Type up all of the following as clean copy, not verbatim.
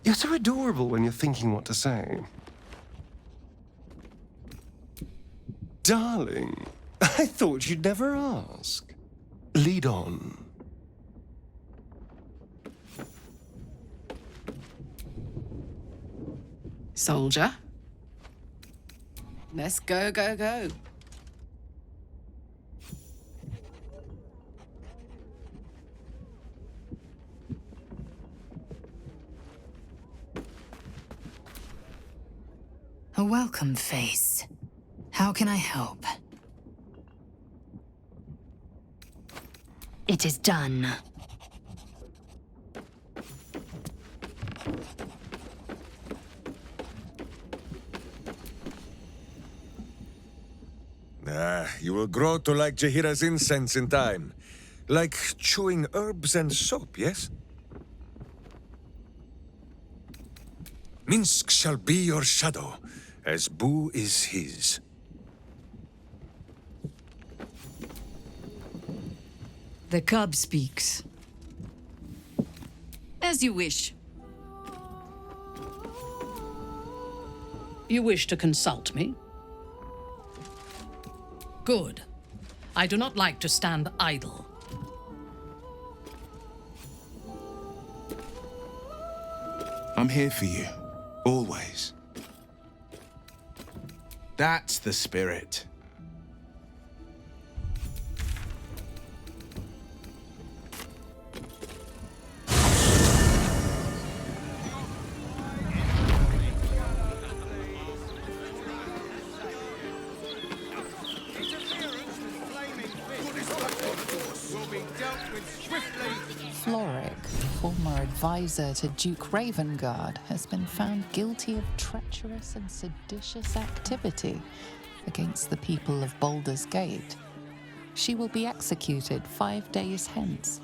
You're so adorable when you're thinking what to say. Darling, I thought you'd never ask. Lead on. Soldier. Let's go, go, go. A welcome face. How can I help? It is done. You will grow to like Jahira's incense in time. Like chewing herbs and soap, yes? Minsk shall be your shadow, as Boo is his. The cub speaks. As you wish. You wish to consult me? Good. I do not like to stand idle. I'm here for you, always. That's the spirit. Floric, former advisor to Duke Ravengard, has been found guilty of treacherous and seditious activity against the people of Baldur's Gate. She will be executed 5 days hence.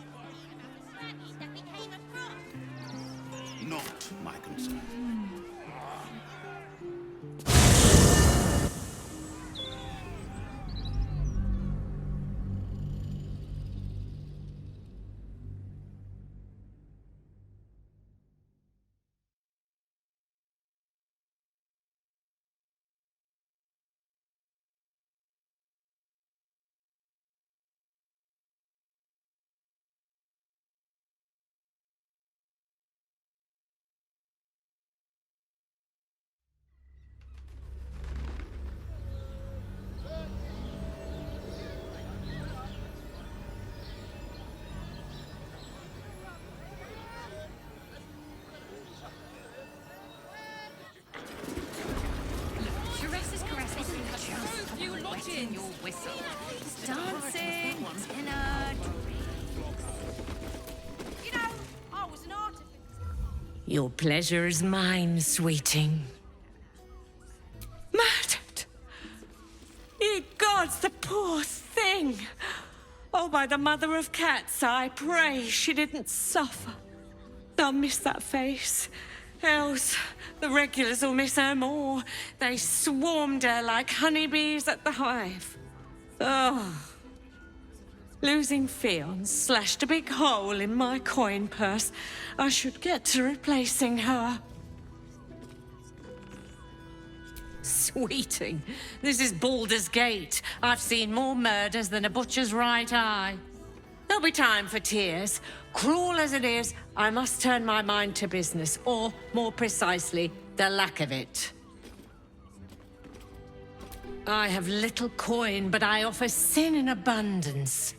Not my concern. Your pleasure is mine, sweeting. Murdered! Ye gods, the poor thing! Oh, by the mother of cats, I pray she didn't suffer. I'll miss that face. Else, the regulars will miss her more. They swarmed her like honeybees at the hive. Oh. Losing Fionn slashed a big hole in my coin purse. I should get to replacing her. Sweeting, this is Baldur's Gate. I've seen more murders than a butcher's right eye. There'll be time for tears. Cruel as it is, I must turn my mind to business, or, more precisely, the lack of it. I have little coin, but I offer sin in abundance.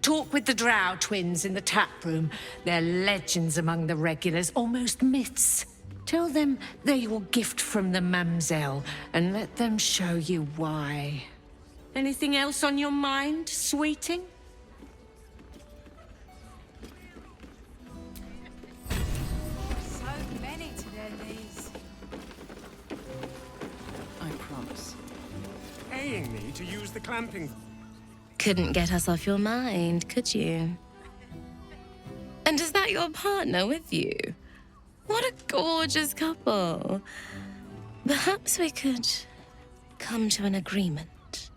Talk with the Drow twins in the tap room. They're legends among the regulars, almost myths. Tell them they're your gift from the Mamselle, and let them show you why. Anything else on your mind, sweeting? So many to their knees. I promise. Paying me to use the clamping. Couldn't get us off your mind, could you? And is that your partner with you? What a gorgeous couple. Perhaps we could come to an agreement.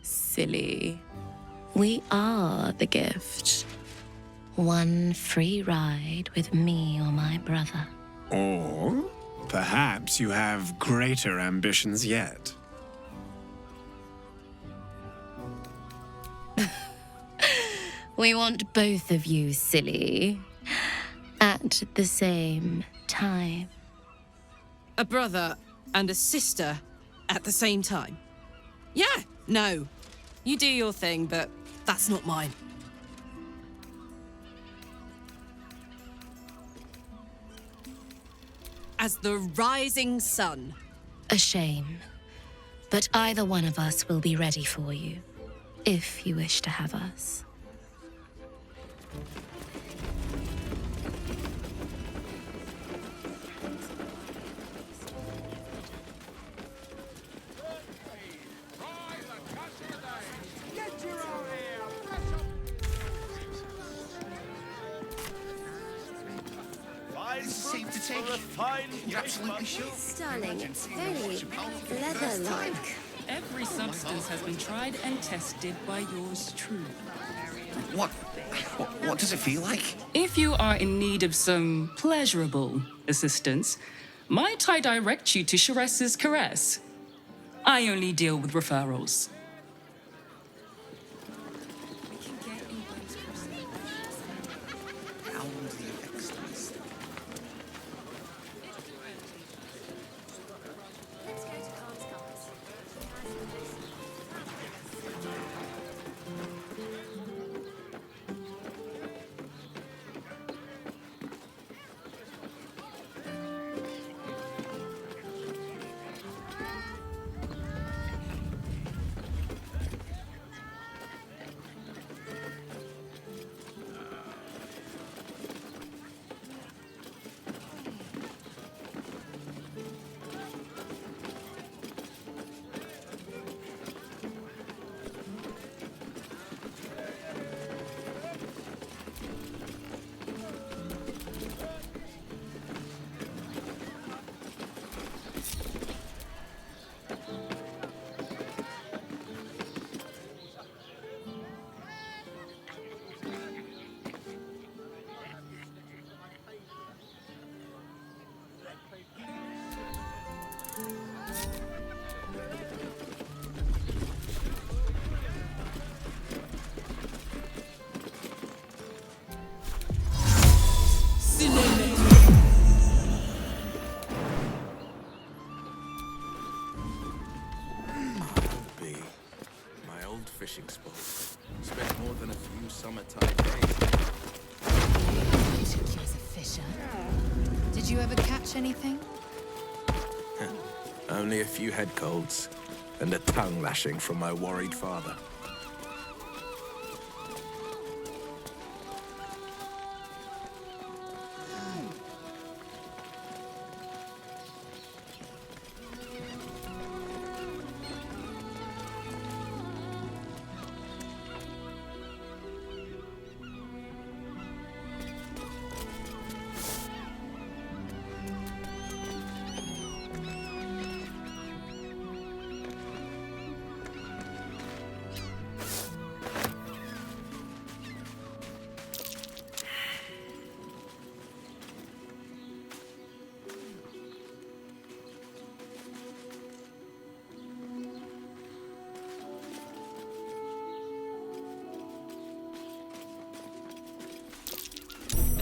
Silly. We are the gift. One free ride with me or my brother. Or perhaps you have greater ambitions yet. We want both of you, silly. At the same time. A brother and a sister at the same time? Yeah, no. You do your thing, but that's not mine. As the rising sun. A shame. But either one of us will be ready for you, if you wish to have us. Seem to take You're absolutely sure. Stunning. Very leather-like. Every substance has been tried and tested by yours truly. What does it feel like? If you are in need of some pleasurable assistance, might I direct you to Shares's Caress? I only deal with referrals. Fishing spot. Spent more than a few summertime days. You as a fisher. Did you ever catch anything? Only a few head colds and a tongue lashing from my worried father.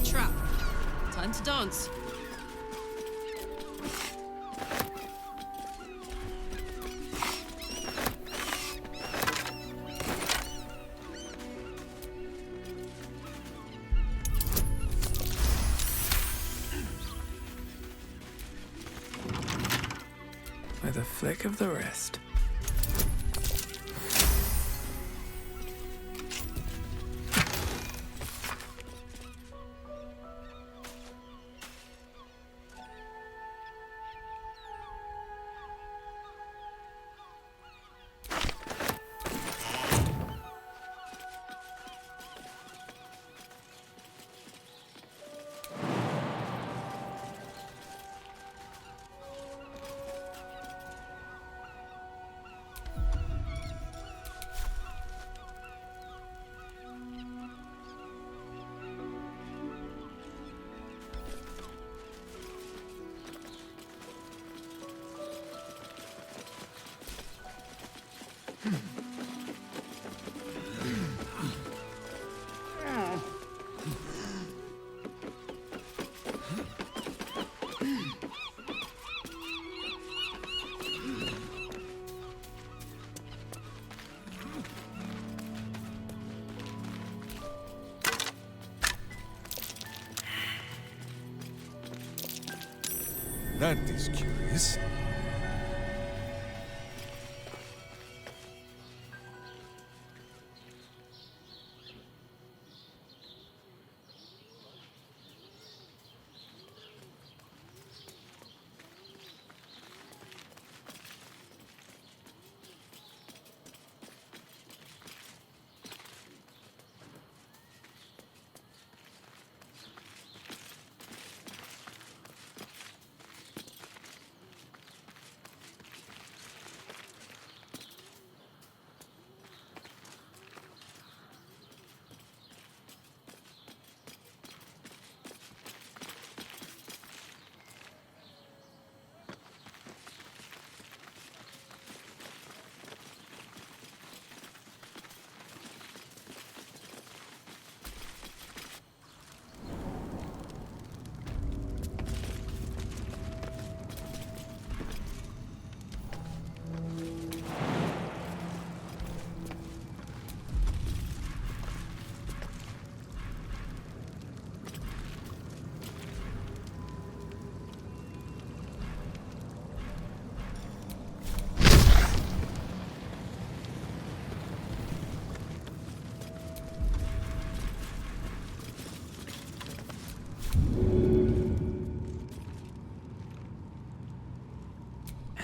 Trap. Time to dance. With a flick of the wrist. That is curious.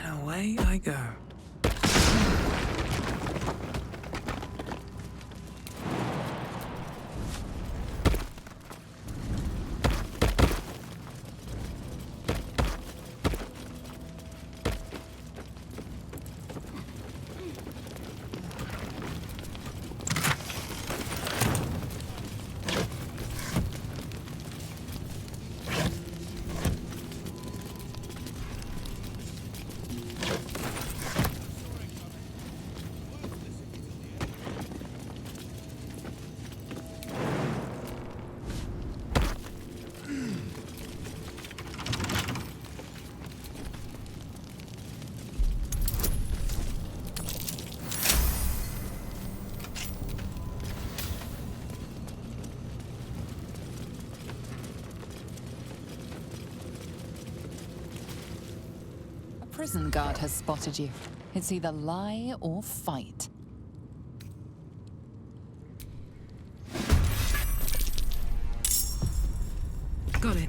Away I go. Prison guard has spotted you. It's either lie or fight. Got it.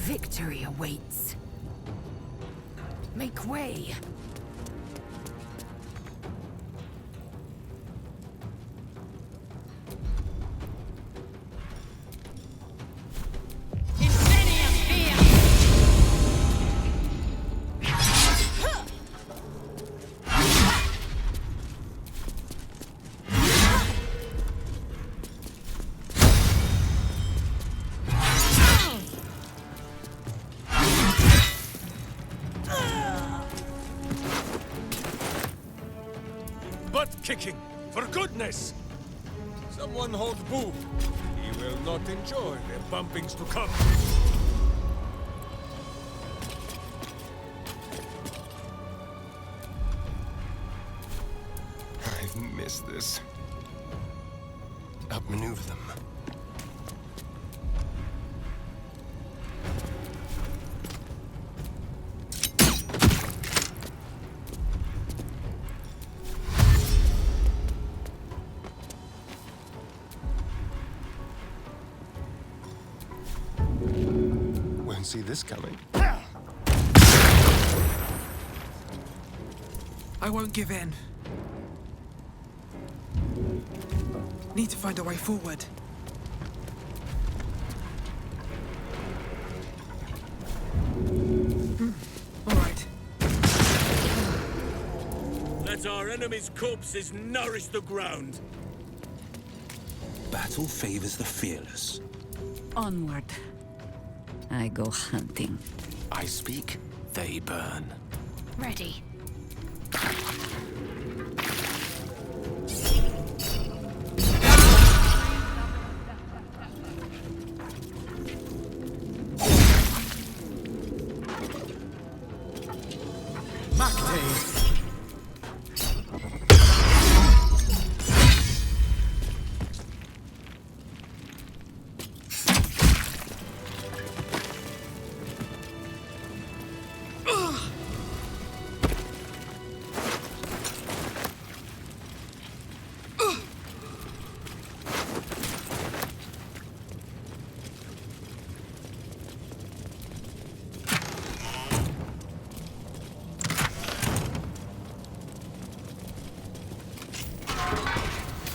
Victory awaits. Make way. Kicking, for goodness! Someone hold Boo. He will not enjoy the bumpings to come. I've missed this. Outmaneuver them. See this coming. I won't give in. Need to find a way forward. enemy's corpses nourish the ground. Battle favors the fearless. Onward. I go hunting. I speak, they burn. Ready.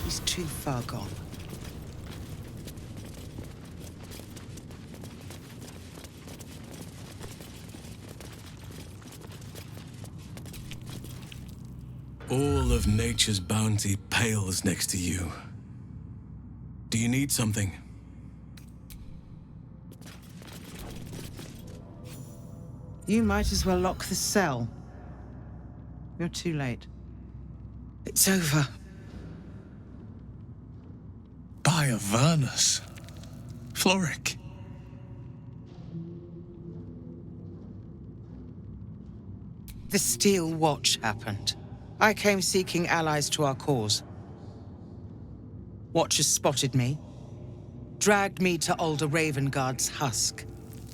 He's too far gone. All of nature's bounty pales next to you. Do you need something? You might as well lock the cell. You're too late. It's over. By Avernus. Floric. The Steel Watch happened. I came seeking allies to our cause. Watchers spotted me, dragged me to Older Ravengard's husk,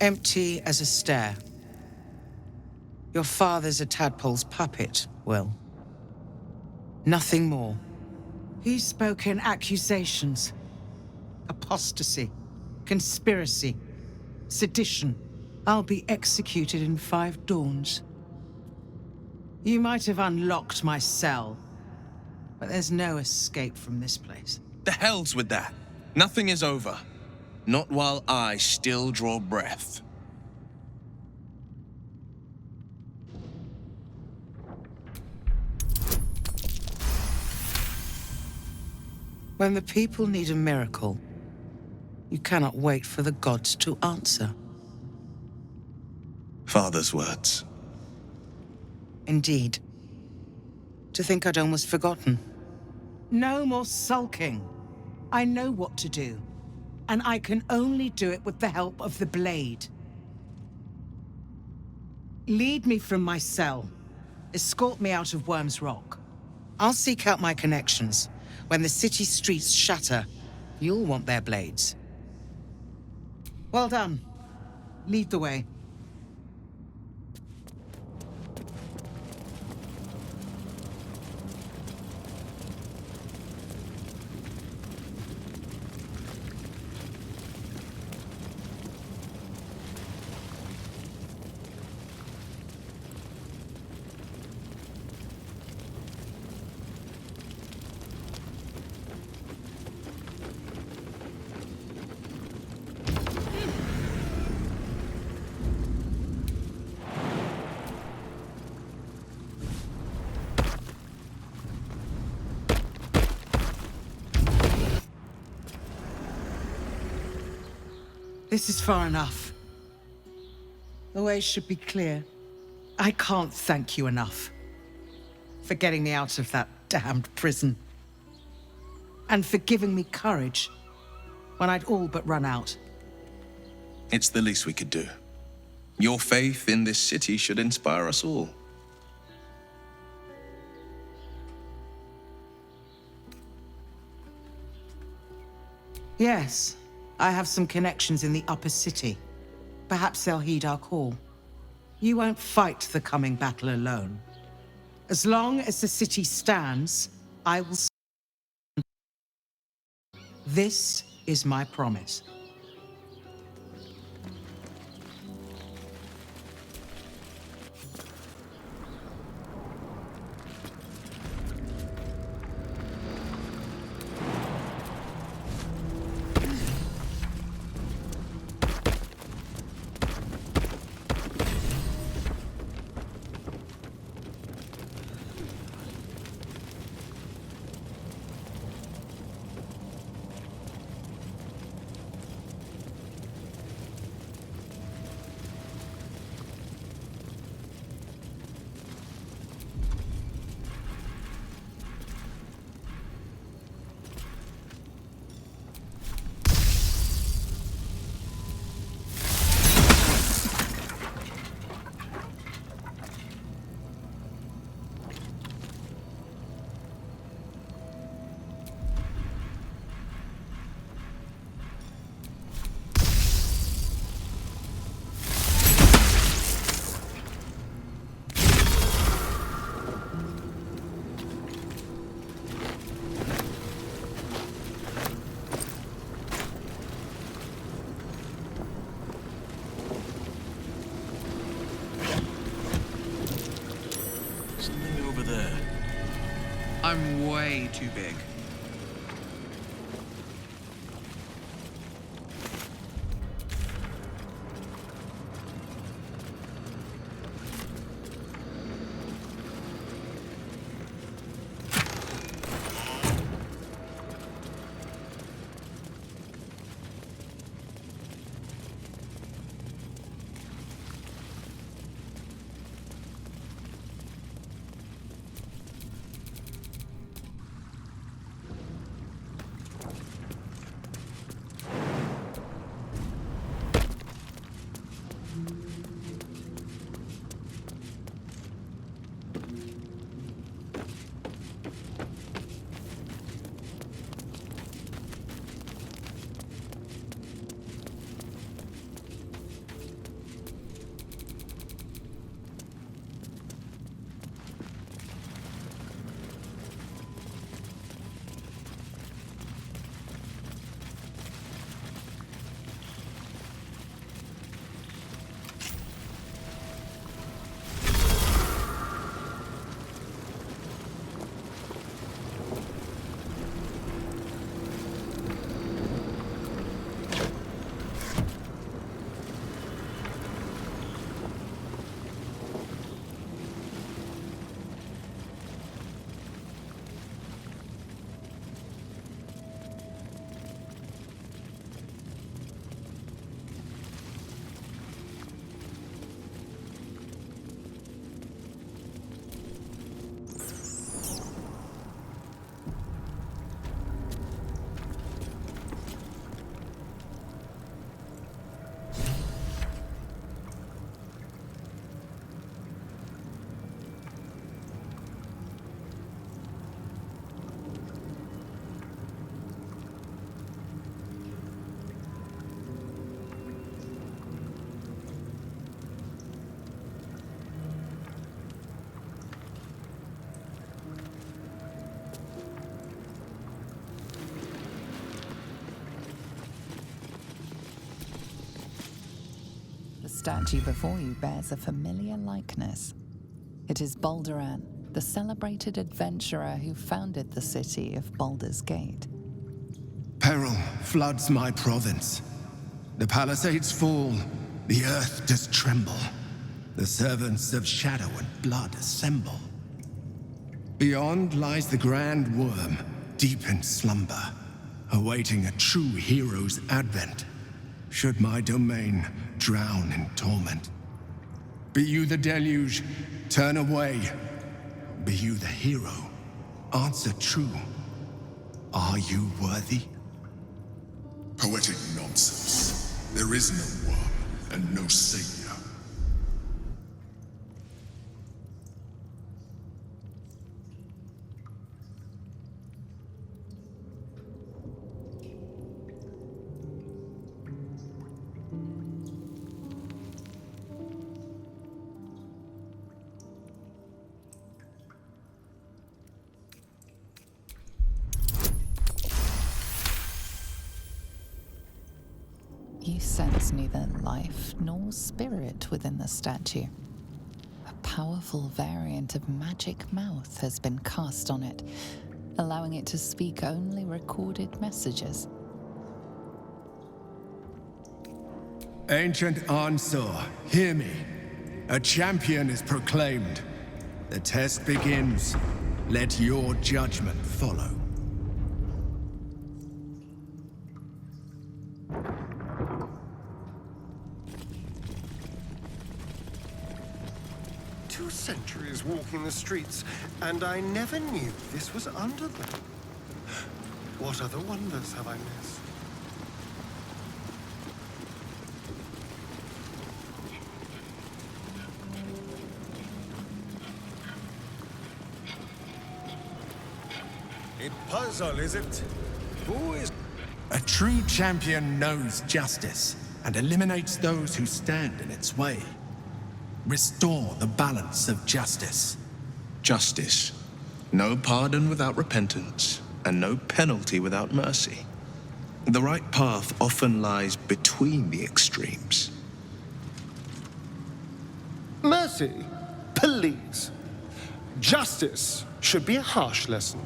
empty as a stair. Your father's a tadpole's puppet, Will. Nothing more. He spoke in accusations. Apostasy, conspiracy, sedition. I'll be executed in 5 dawns. You might have unlocked my cell, but there's no escape from this place. The hell's with that? Nothing is over. Not while I still draw breath. When the people need a miracle, you cannot wait for the gods to answer. Father's words. Indeed. To think I'd almost forgotten. No more sulking. I know what to do, and I can only do it with the help of the blade. Lead me from my cell. Escort me out of Worm's Rock. I'll seek out my connections. When the city streets shatter, you'll want their blades. Well done. Lead the way. This is far enough. The way should be clear. I can't thank you enough for getting me out of that damned prison. And for giving me courage when I'd all but run out. It's the least we could do. Your faith in this city should inspire us all. Yes, I have some connections in the upper city. Perhaps they'll heed our call. You won't fight the coming battle alone. As long as the city stands, I will stand. This is my promise. big. The statue before you bears a familiar likeness. It is Balduran, the celebrated adventurer who founded the city of Baldur's Gate. Peril floods my province. The palisades fall, the earth does tremble. The servants of shadow and blood assemble. Beyond lies the grand worm, deep in slumber, awaiting a true hero's advent, should my domain drown in torment. Be you the deluge, turn away. Be you the hero, answer true. Are you worthy? Poetic nonsense. There is no worm and no savior. You sense neither life nor spirit within the statue. A powerful variant of magic mouth has been cast on it, allowing it to speak only recorded messages. Ancient Ansor, hear me. A champion is proclaimed. The test begins. Let your judgment follow. Centuries walking the streets, and I never knew this was under them. What other wonders have I missed? A puzzle, is it? Who is... A true champion knows justice and eliminates those who stand in its way. Restore the balance of justice. Justice. No pardon without repentance, and no penalty without mercy. The right path often lies between the extremes. Mercy? Please. Justice should be a harsh lesson.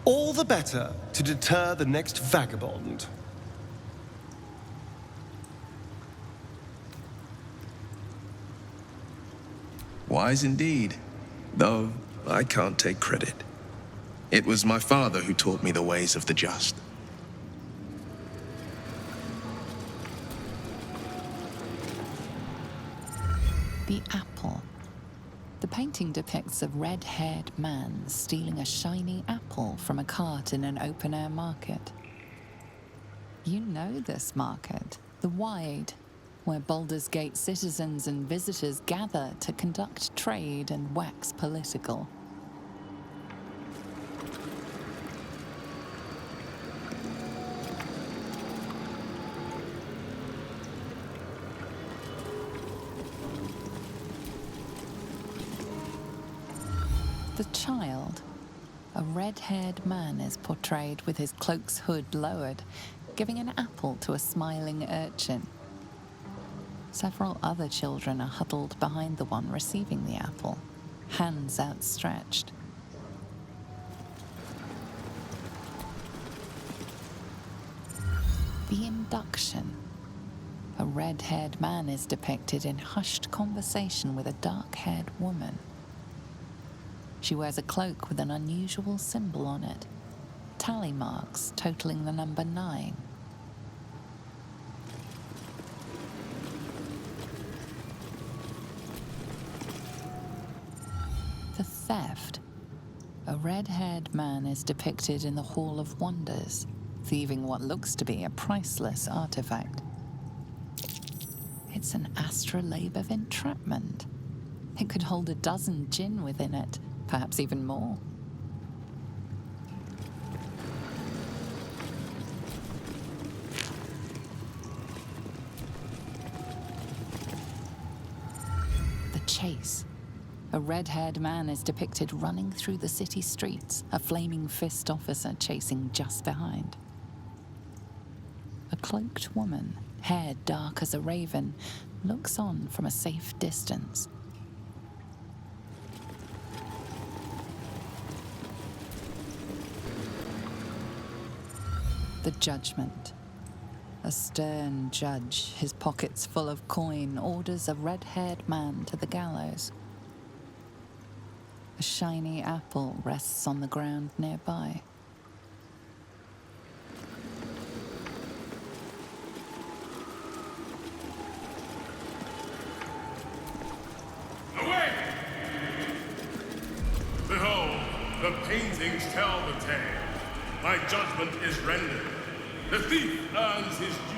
All the better to deter the next vagabond. Wise indeed, though I can't take credit. It was my father who taught me the ways of the just. The apple. The painting depicts a red-haired man stealing a shiny apple from a cart in an open-air market. You know this market, the Wide, where Baldur's Gate citizens and visitors gather to conduct trade and wax political. The child. A red-haired man is portrayed with his cloak's hood lowered, giving an apple to a smiling urchin. Several other children are huddled behind the one receiving the apple, hands outstretched. The induction. A red-haired man is depicted in hushed conversation with a dark-haired woman. She wears a cloak with an unusual symbol on it, tally marks totaling the number 9. The theft. A red-haired man is depicted in the Hall of Wonders, thieving what looks to be a priceless artifact. It's an astrolabe of entrapment. It could hold a dozen djinn within it, perhaps even more. The chase. A red-haired man is depicted running through the city streets, a flaming fist officer chasing just behind. A cloaked woman, hair dark as a raven, looks on from a safe distance. The judgment. A stern judge, his pockets full of coin, orders a red-haired man to the gallows. A shiny apple rests on the ground nearby. Away! Behold, the paintings tell the tale. My judgment is rendered. The thief earns his due.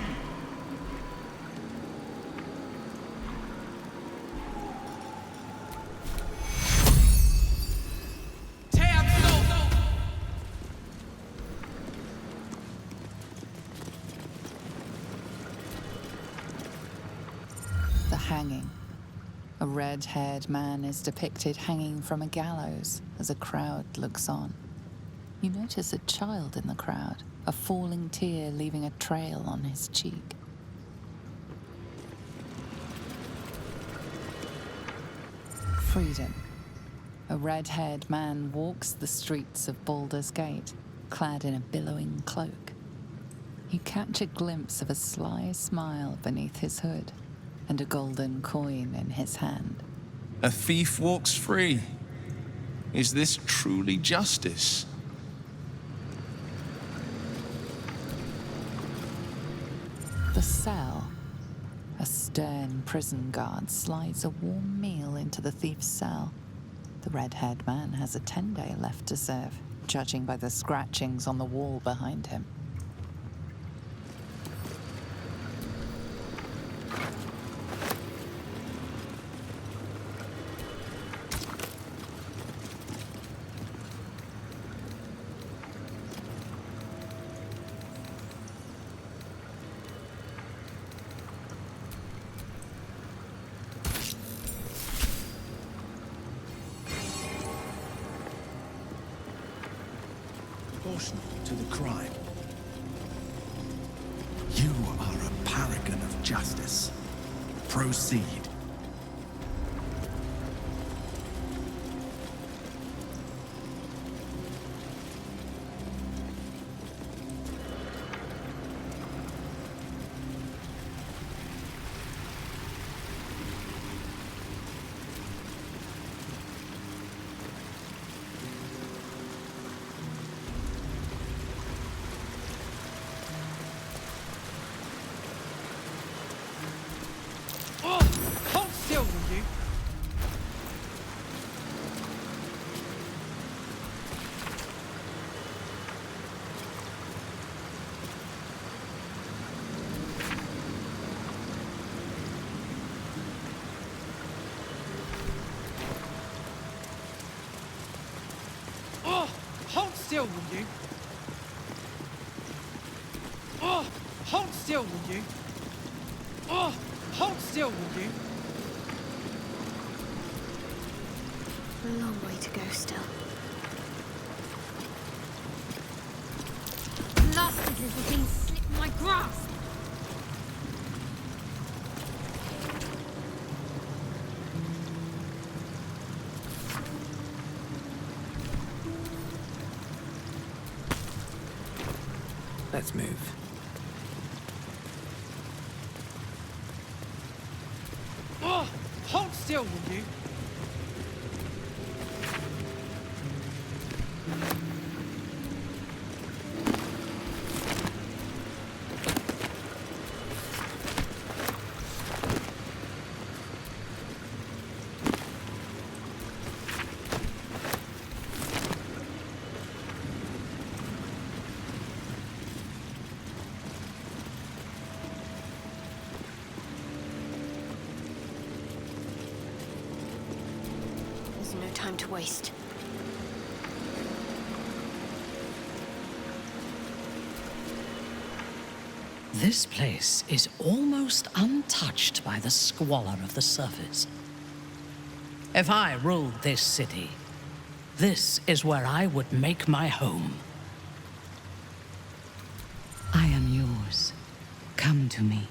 The hanging. A red-haired man is depicted hanging from a gallows as a crowd looks on. You notice a child in the crowd, a falling tear leaving a trail on his cheek. Freedom. A red-haired man walks the streets of Baldur's Gate, clad in a billowing cloak. You catch a glimpse of a sly smile beneath his hood and a golden coin in his hand. A thief walks free. Is this truly justice? The cell. A stern prison guard slides a warm meal into the thief's cell. The red-haired man has a 10-day left to serve, judging by the scratchings on the wall behind him. Proportional to the crime. You are a paragon of justice. Proceed. still, will you? Oh, hold still, will you? Oh, hold still, will you? A long way to go still. Blasted little thing slipped my grasp. Let's move. Oh, hold still, will you? No time to waste. This place is almost untouched by the squalor of the surface. If I ruled this city, this is where I would make my home. I am yours. Come to me.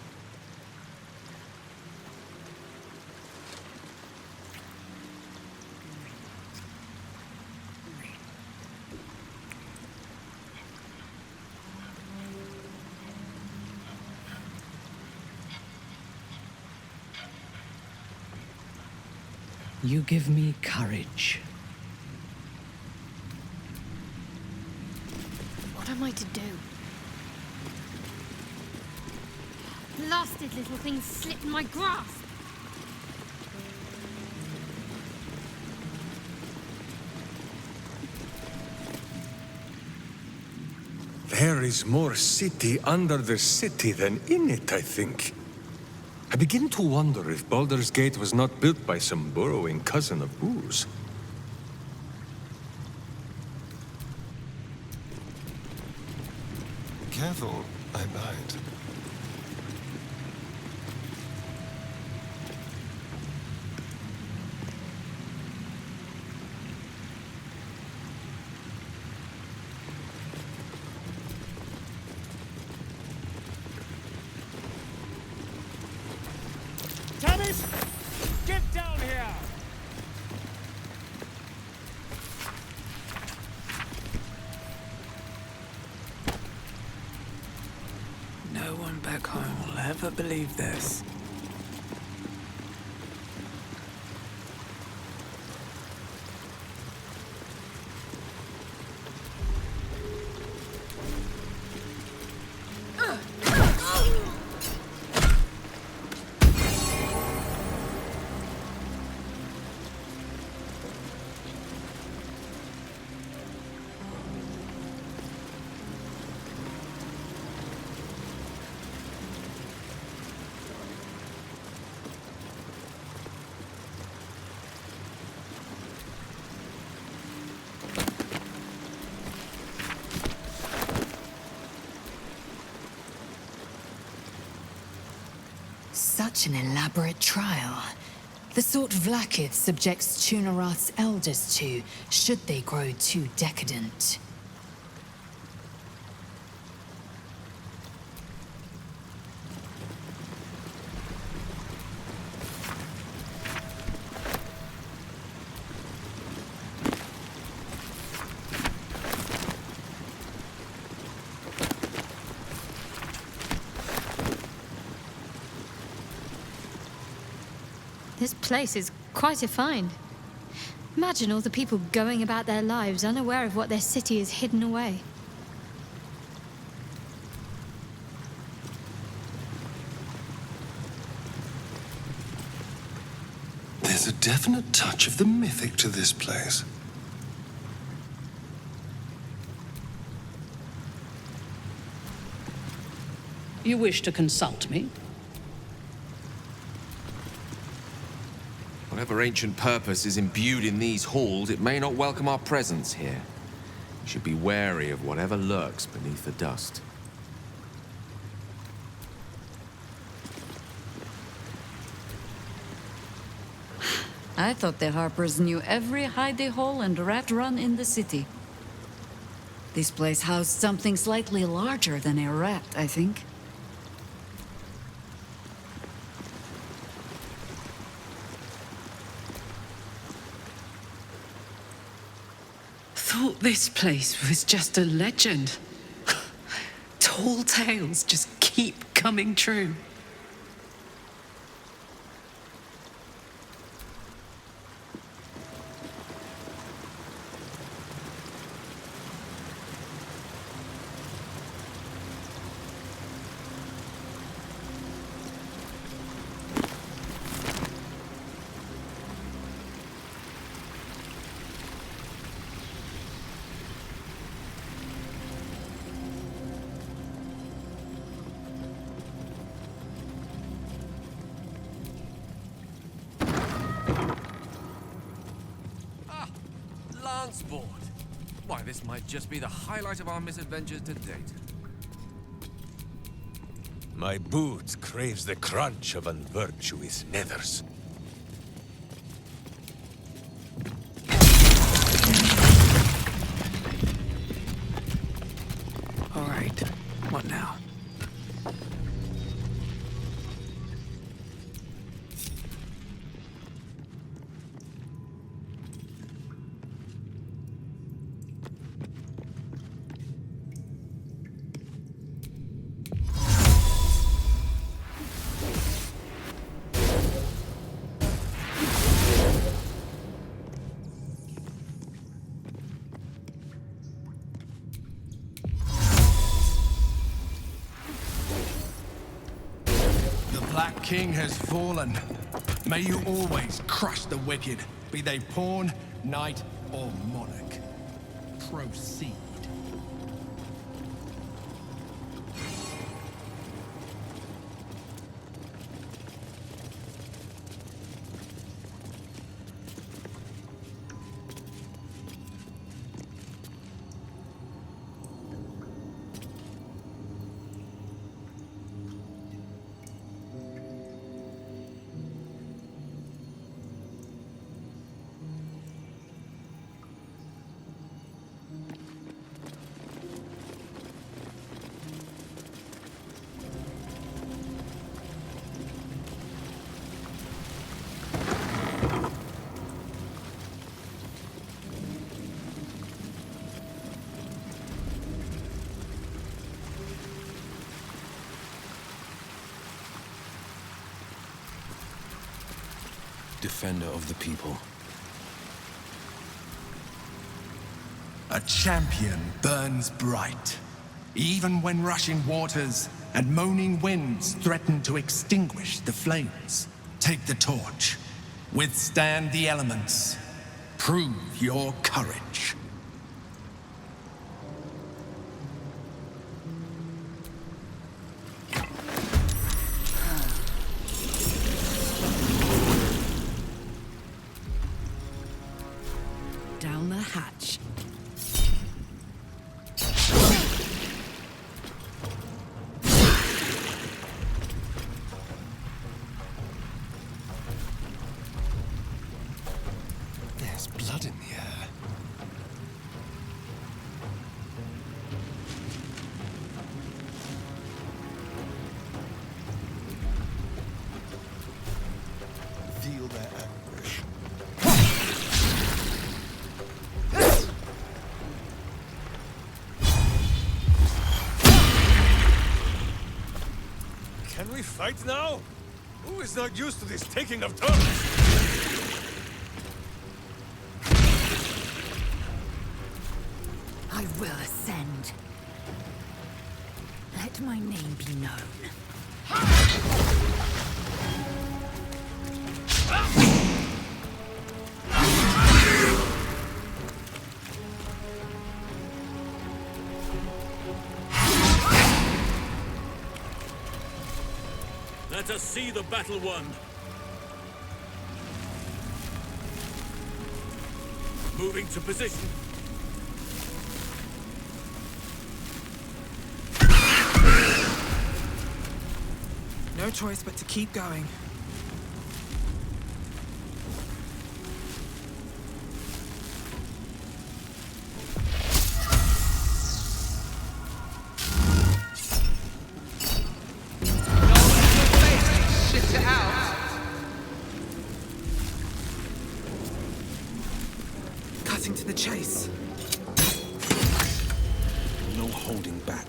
You give me courage. What am I to do? Blasted little thing slipped my grasp. There is more city under the city than in it, I think. I begin to wonder if Baldur's Gate was not built by some burrowing cousin of Boo's. Careful, I bite. Thomas! Get down here! No one back home will ever believe this. Such an elaborate trial. The sort Vlaakith subjects Tu'narath's elders to, should they grow too decadent. This place is quite a find. Imagine all the people going about their lives unaware of what their city is hidden away. There's a definite touch of the mythic to this place. You wish to consult me? Whatever ancient purpose is imbued in these halls, it may not welcome our presence here. Should be wary of whatever lurks beneath the dust. I thought the Harpers knew every hidey hole and rat run in the city. This place housed something slightly larger than a rat, I think. Thought this place was just a legend. Tall tales just keep coming true. Board. Why, this might just be the highlight of our misadventures to date. My boot craves the crunch of unvirtuous nethers. All right, what now? Black King has fallen. May you always crush the wicked, be they pawn, knight, or monarch. Proceed. Defender of the people. A champion burns bright, even when rushing waters and moaning winds threaten to extinguish the flames. Take the torch, withstand the elements, prove your courage. Down the hatch. There's blood in the air. Feel their anguish. Can we fight now? Who is not used to this taking of turns? I will ascend. Let my name be known. Let us see the battle won. Moving to position. No choice but to keep going. Shit it out. Cutting to the chase. No holding back.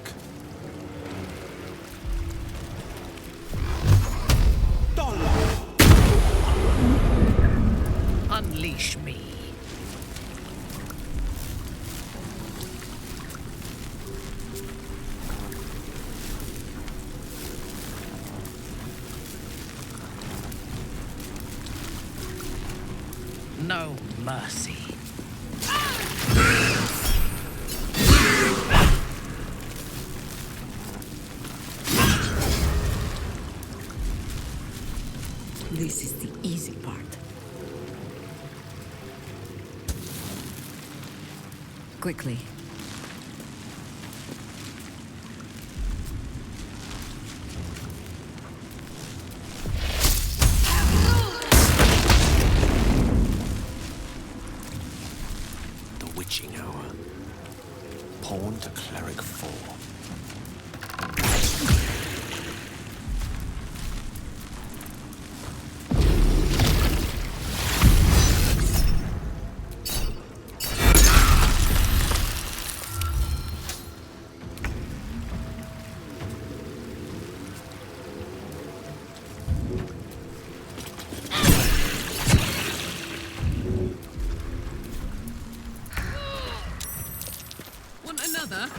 Unleash me. No mercy. This is the easy part. Quickly. The witching hour. Pawn to cleric 4. Want another?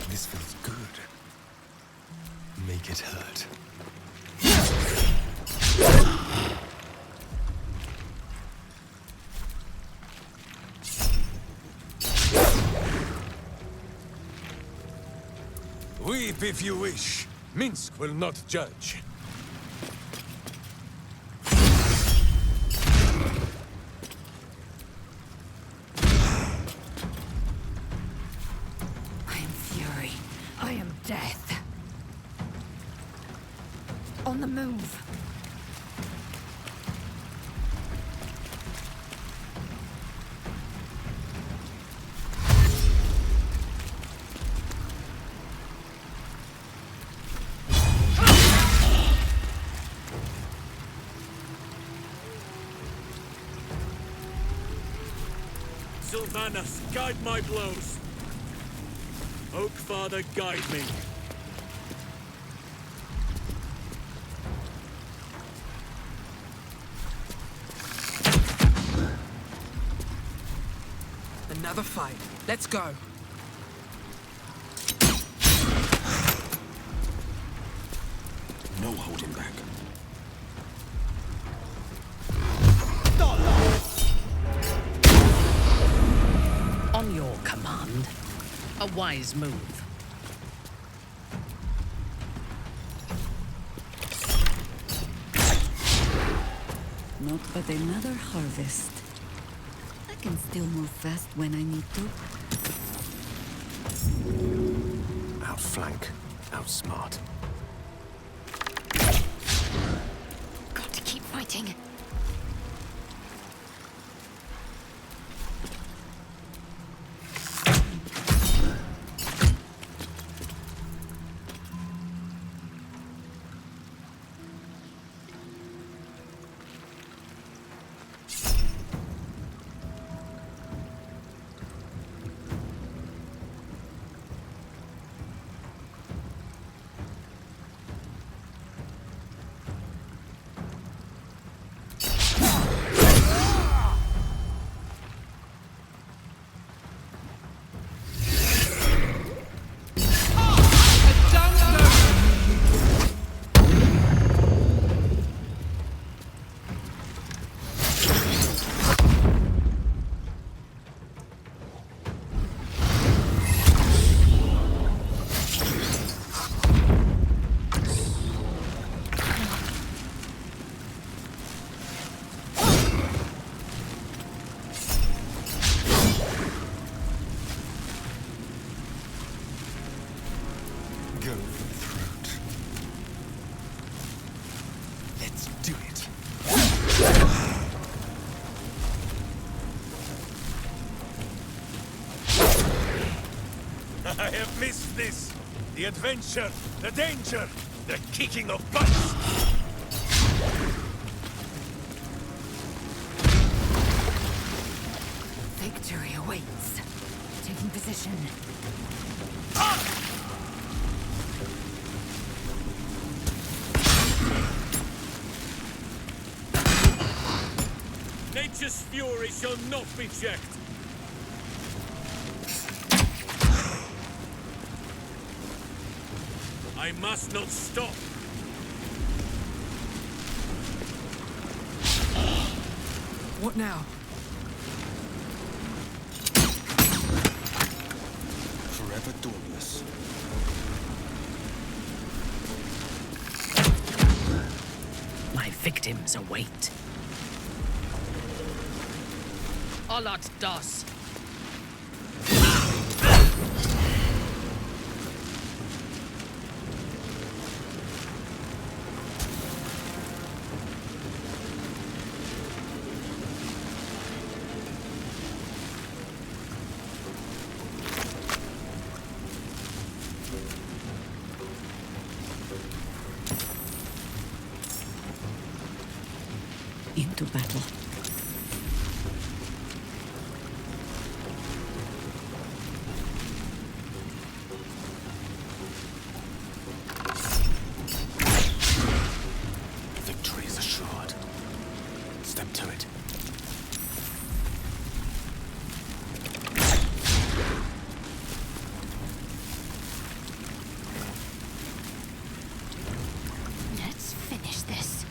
This feels good. Make it hurt. Weep if you wish. Minsk will not judge. I am fury. I am death. On the move. Sylvanas, guide my blows. Oak Father, guide me. Another fight. Let's go. No holding back. On your command. A wise move. Not but another harvest. I can still move fast when I need to. Outflank, outsmart. Got to keep fighting. Go for the throat. Let's do it. I have missed this. The adventure, the danger, the kicking of butts. Victory awaits. Taking position. Nature's fury shall not be checked. I must not stop. What now? Forever dauntless. My victims await. Alat das. Into battle. Victory is assured. Step to it. Let's finish this.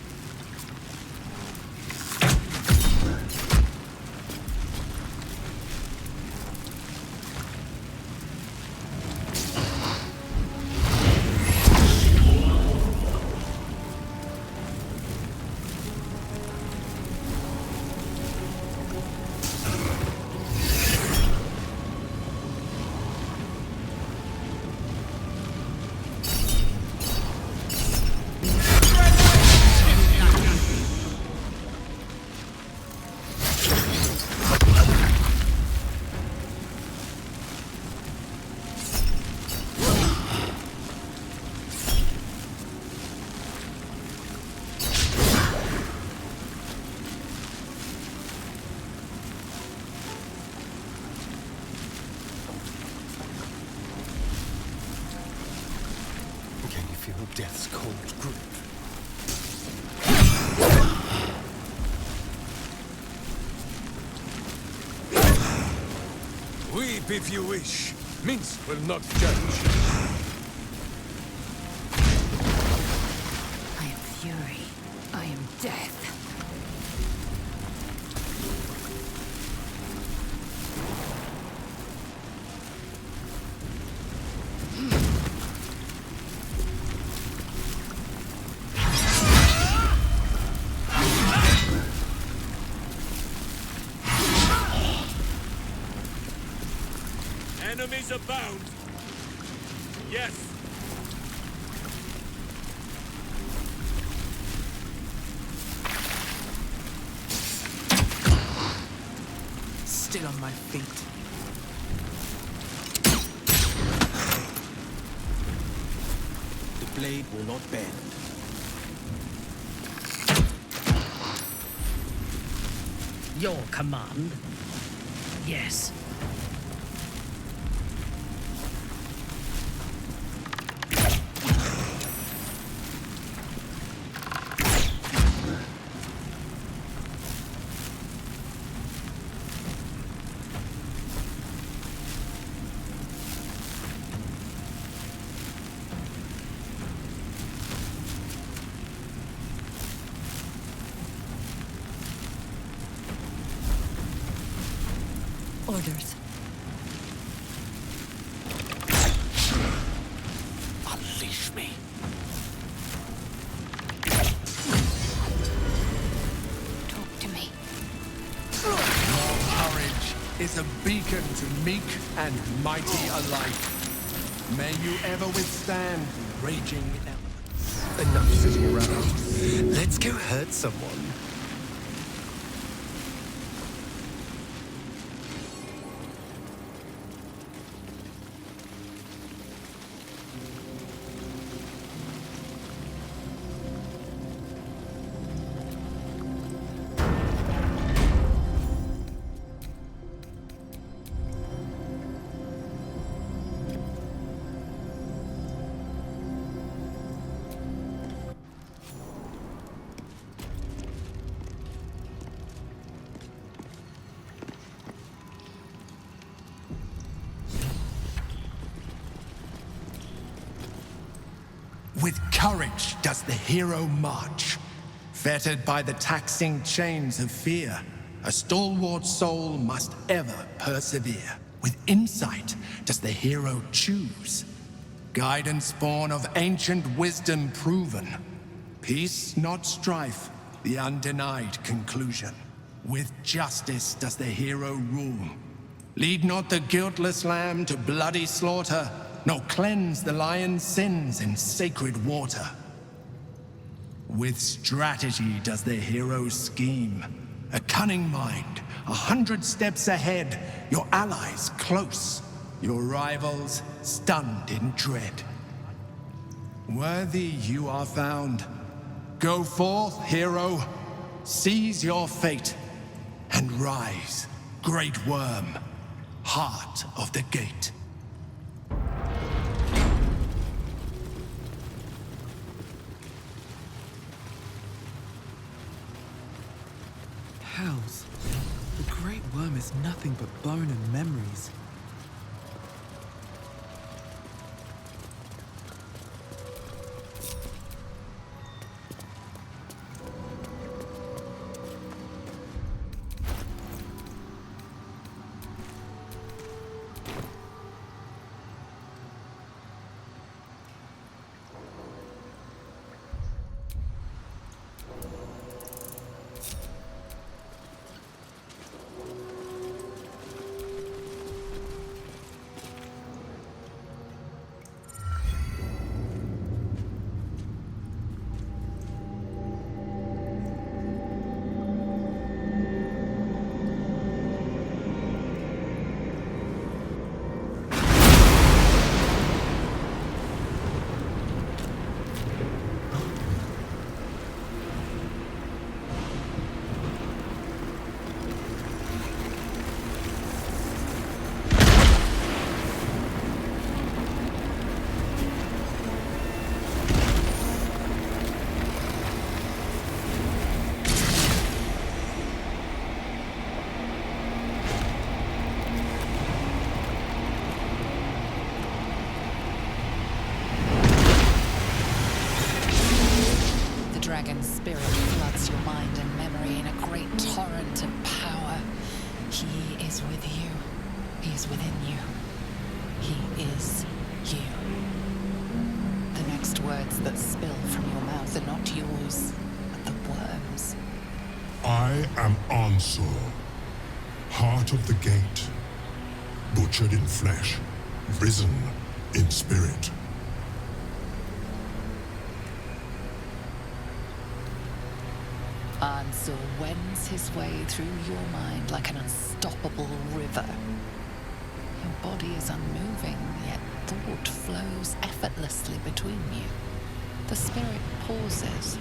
Can you feel death's cold grip? Weep if you wish. Minsk will not judge. I am fury. I am death. Enemies abound. Yes. Still on my feet. The blade will not bend. Your command? Yes. Orders. Unleash me. Talk to me. Your courage is a beacon to meek and mighty alike. May you ever withstand the raging elements. Enough sitting around. Let's go hurt someone. With courage does the hero march. Fettered by the taxing chains of fear, a stalwart soul must ever persevere. With insight does the hero choose. Guidance born of ancient wisdom proven. Peace, not strife, the undenied conclusion. With justice does the hero rule. Lead not the guiltless lamb to bloody slaughter, nor cleanse the lion's sins in sacred water. With strategy does the hero scheme. A cunning mind, 100 steps ahead, your allies close, your rivals stunned in dread. Worthy you are found. Go forth, hero, seize your fate, and rise, great worm, heart of the gate. Hells. The Great Worm is nothing but bone and memories. Dragon's spirit floods your mind and memory in a great torrent of power. He is with you. He is within you. He is you. The next words that spill from your mouth are not yours, but the worm's. I am Ansur, heart of the gate, butchered in flesh, risen in spirit. Ansur wends his way through your mind like an unstoppable river. Your body is unmoving, yet thought flows effortlessly between you. The spirit pauses,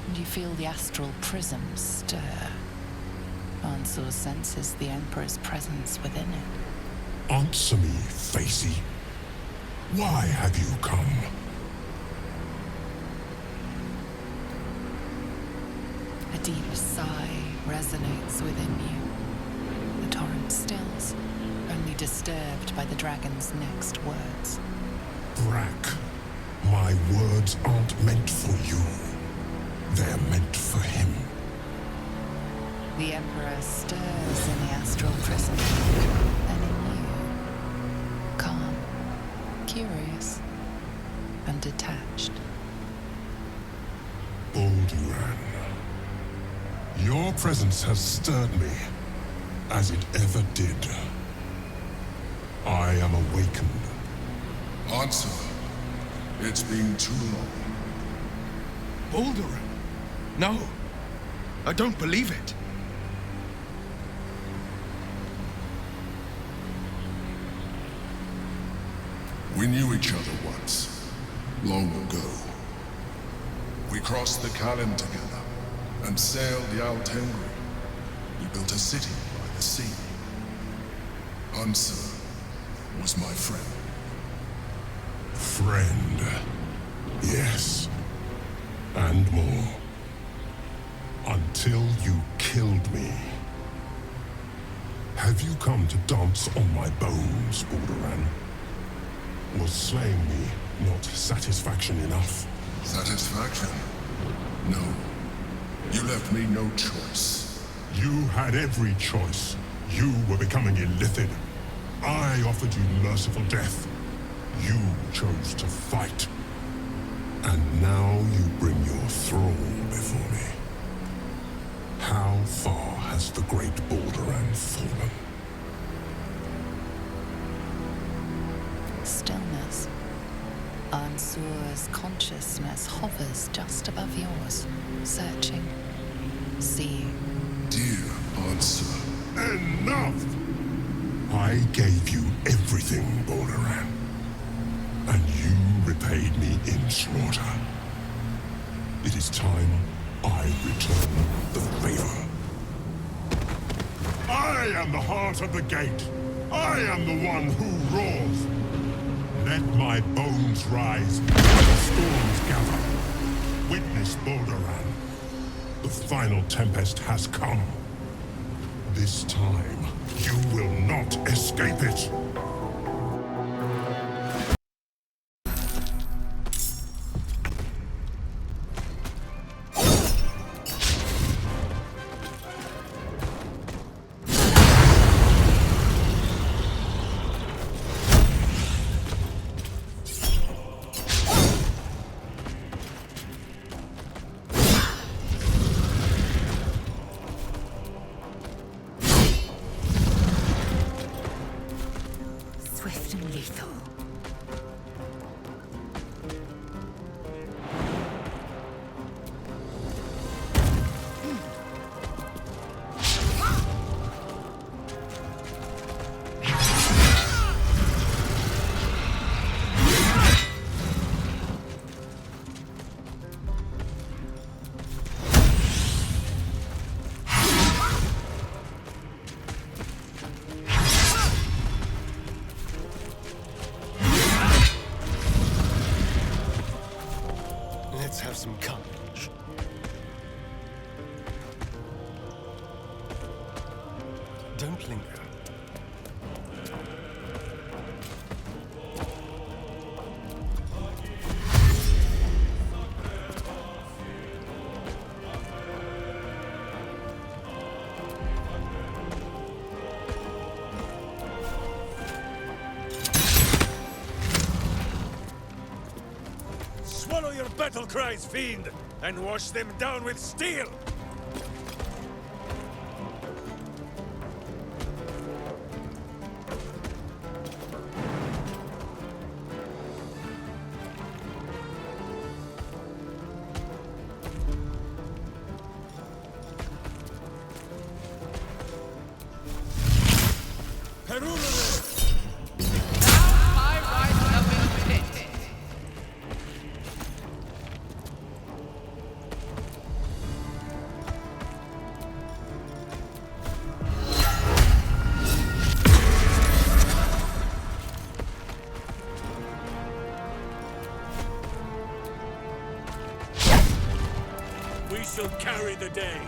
and you feel the astral prism stir. Ansur senses the Emperor's presence within it. Answer me, Facey. Why have you come? A deep sigh resonates within you. The torrent stills, only disturbed by the dragon's next words. Brack, my words aren't meant for you. They're meant for him. The Emperor stirs in the astral prison, then in you, calm, curious, and detached. Bolduran, your presence has stirred me, as it ever did. I am awakened. Answer. It's been too long. Balduran? No. I don't believe it. We knew each other once, long ago. We crossed the Kalin together and sailed the Altengri. We built a city by the sea. Answer was my friend. Friend. Yes. And more. Until you killed me. Have you come to dance on my bones, Balduran? Was slaying me not satisfaction enough? Satisfaction? No. You left me no choice. You had every choice. You were becoming illithid. I offered you merciful death. You chose to fight. And now you bring your thrall before me. How far has the great Balduran fallen? Stillness. Ansur's consciousness hovers just above yours, searching, seeing. Dear Ansur, enough! I gave you everything, Balduran. And you repaid me in slaughter. It is time I return the favor. I am the heart of the gate. I am the one who roars. Let my bones rise, and the storms gather. Witness Balduran. The final tempest has come. This time, you will not escape it. Swift and lethal. Let's have some courage. Don't linger. Swallow your battle cries, fiend, and wash them down with steel! We shall carry the day.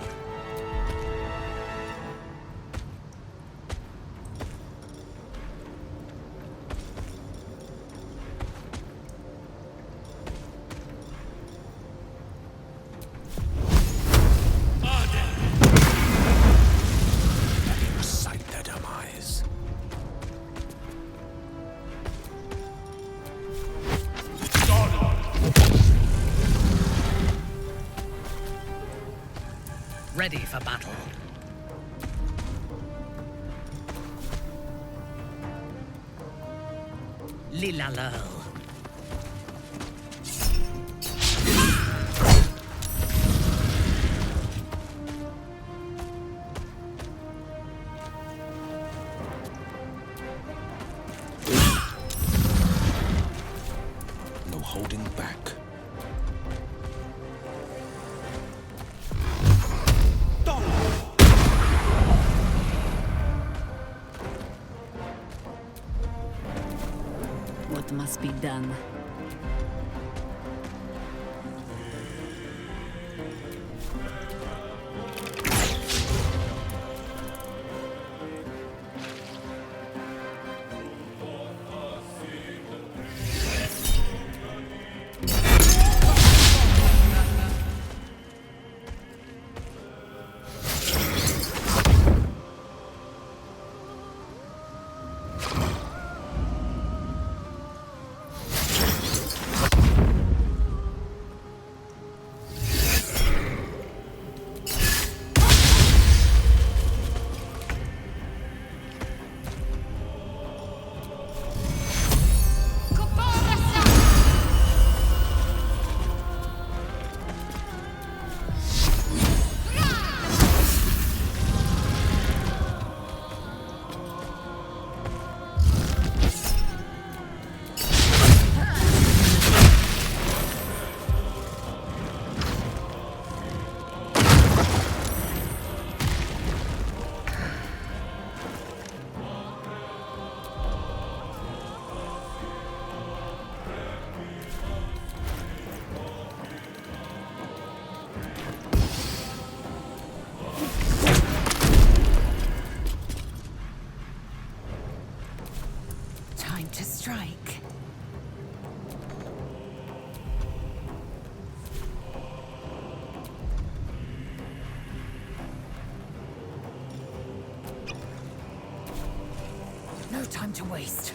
Recite their demise. Ready for battle. Lilalel. what must be done. Time to strike. No time to waste.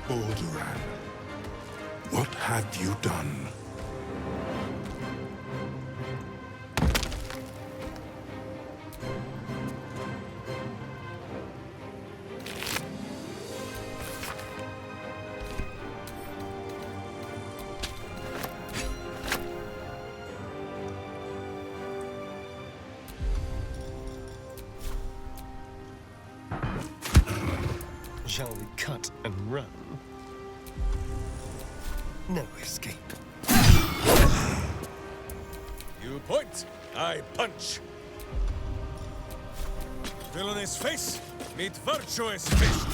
Balduran, what have you done? Shall we cut and run? No escape. You point, I punch. Villainous face, meet virtuous fist.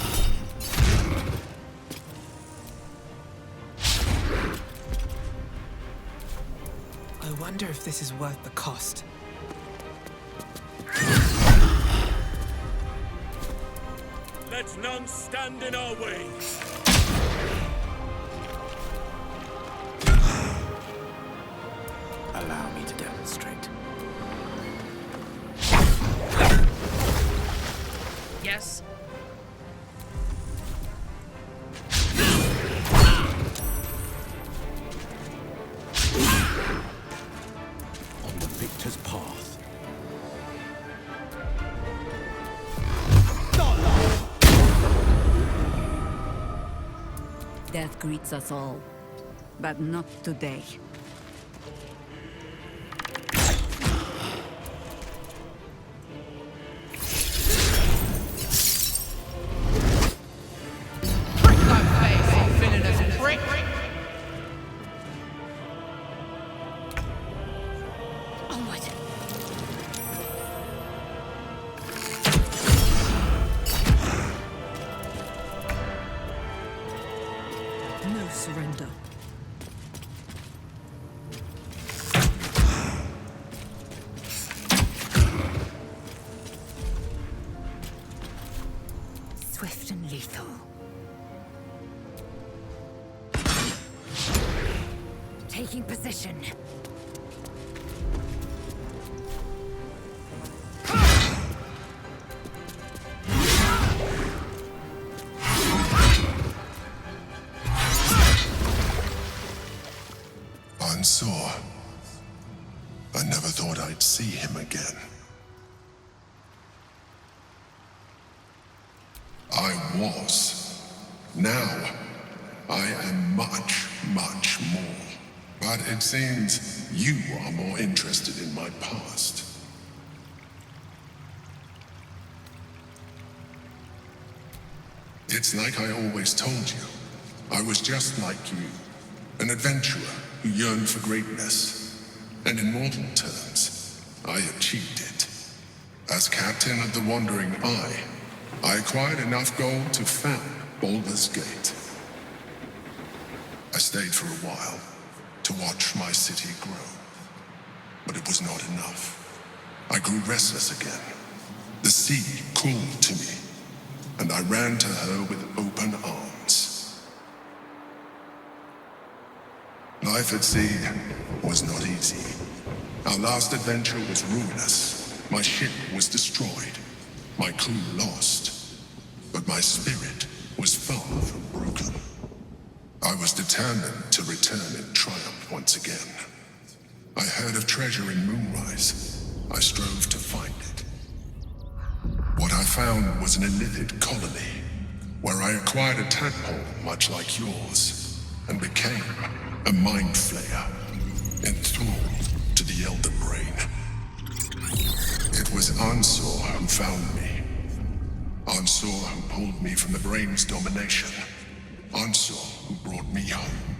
I wonder if this is worth the cost. Let none stand in our way. Allow me to demonstrate. Yes? On the victor's path. Death greets us all, but not today. No surrender. Swift and lethal. Taking position. I'm sore. I never thought I'd see him again. I was. Now, I am much, much more. But it seems you are more interested in my past. It's like I always told you. I was just like you. An adventurer who yearned for greatness. And in mortal terms, I achieved it. As captain of the Wandering Eye, I acquired enough gold to found Baldur's Gate. I stayed for a while to watch my city grow, but it was not enough. I grew restless again. The sea called to me, and I ran to her with open arms. Life at sea was not easy. Our last adventure was ruinous. My ship was destroyed, my crew lost, but my spirit was far from broken. I was determined to return in triumph once again. I heard of treasure in Moonrise. I strove to find it. What I found was an illithid colony, where I acquired a tadpole much like yours, and became a mind flayer, enthralled to the Elder Brain. It was Ansor who found me. Ansor who pulled me from the Brain's domination. Ansor who brought me home.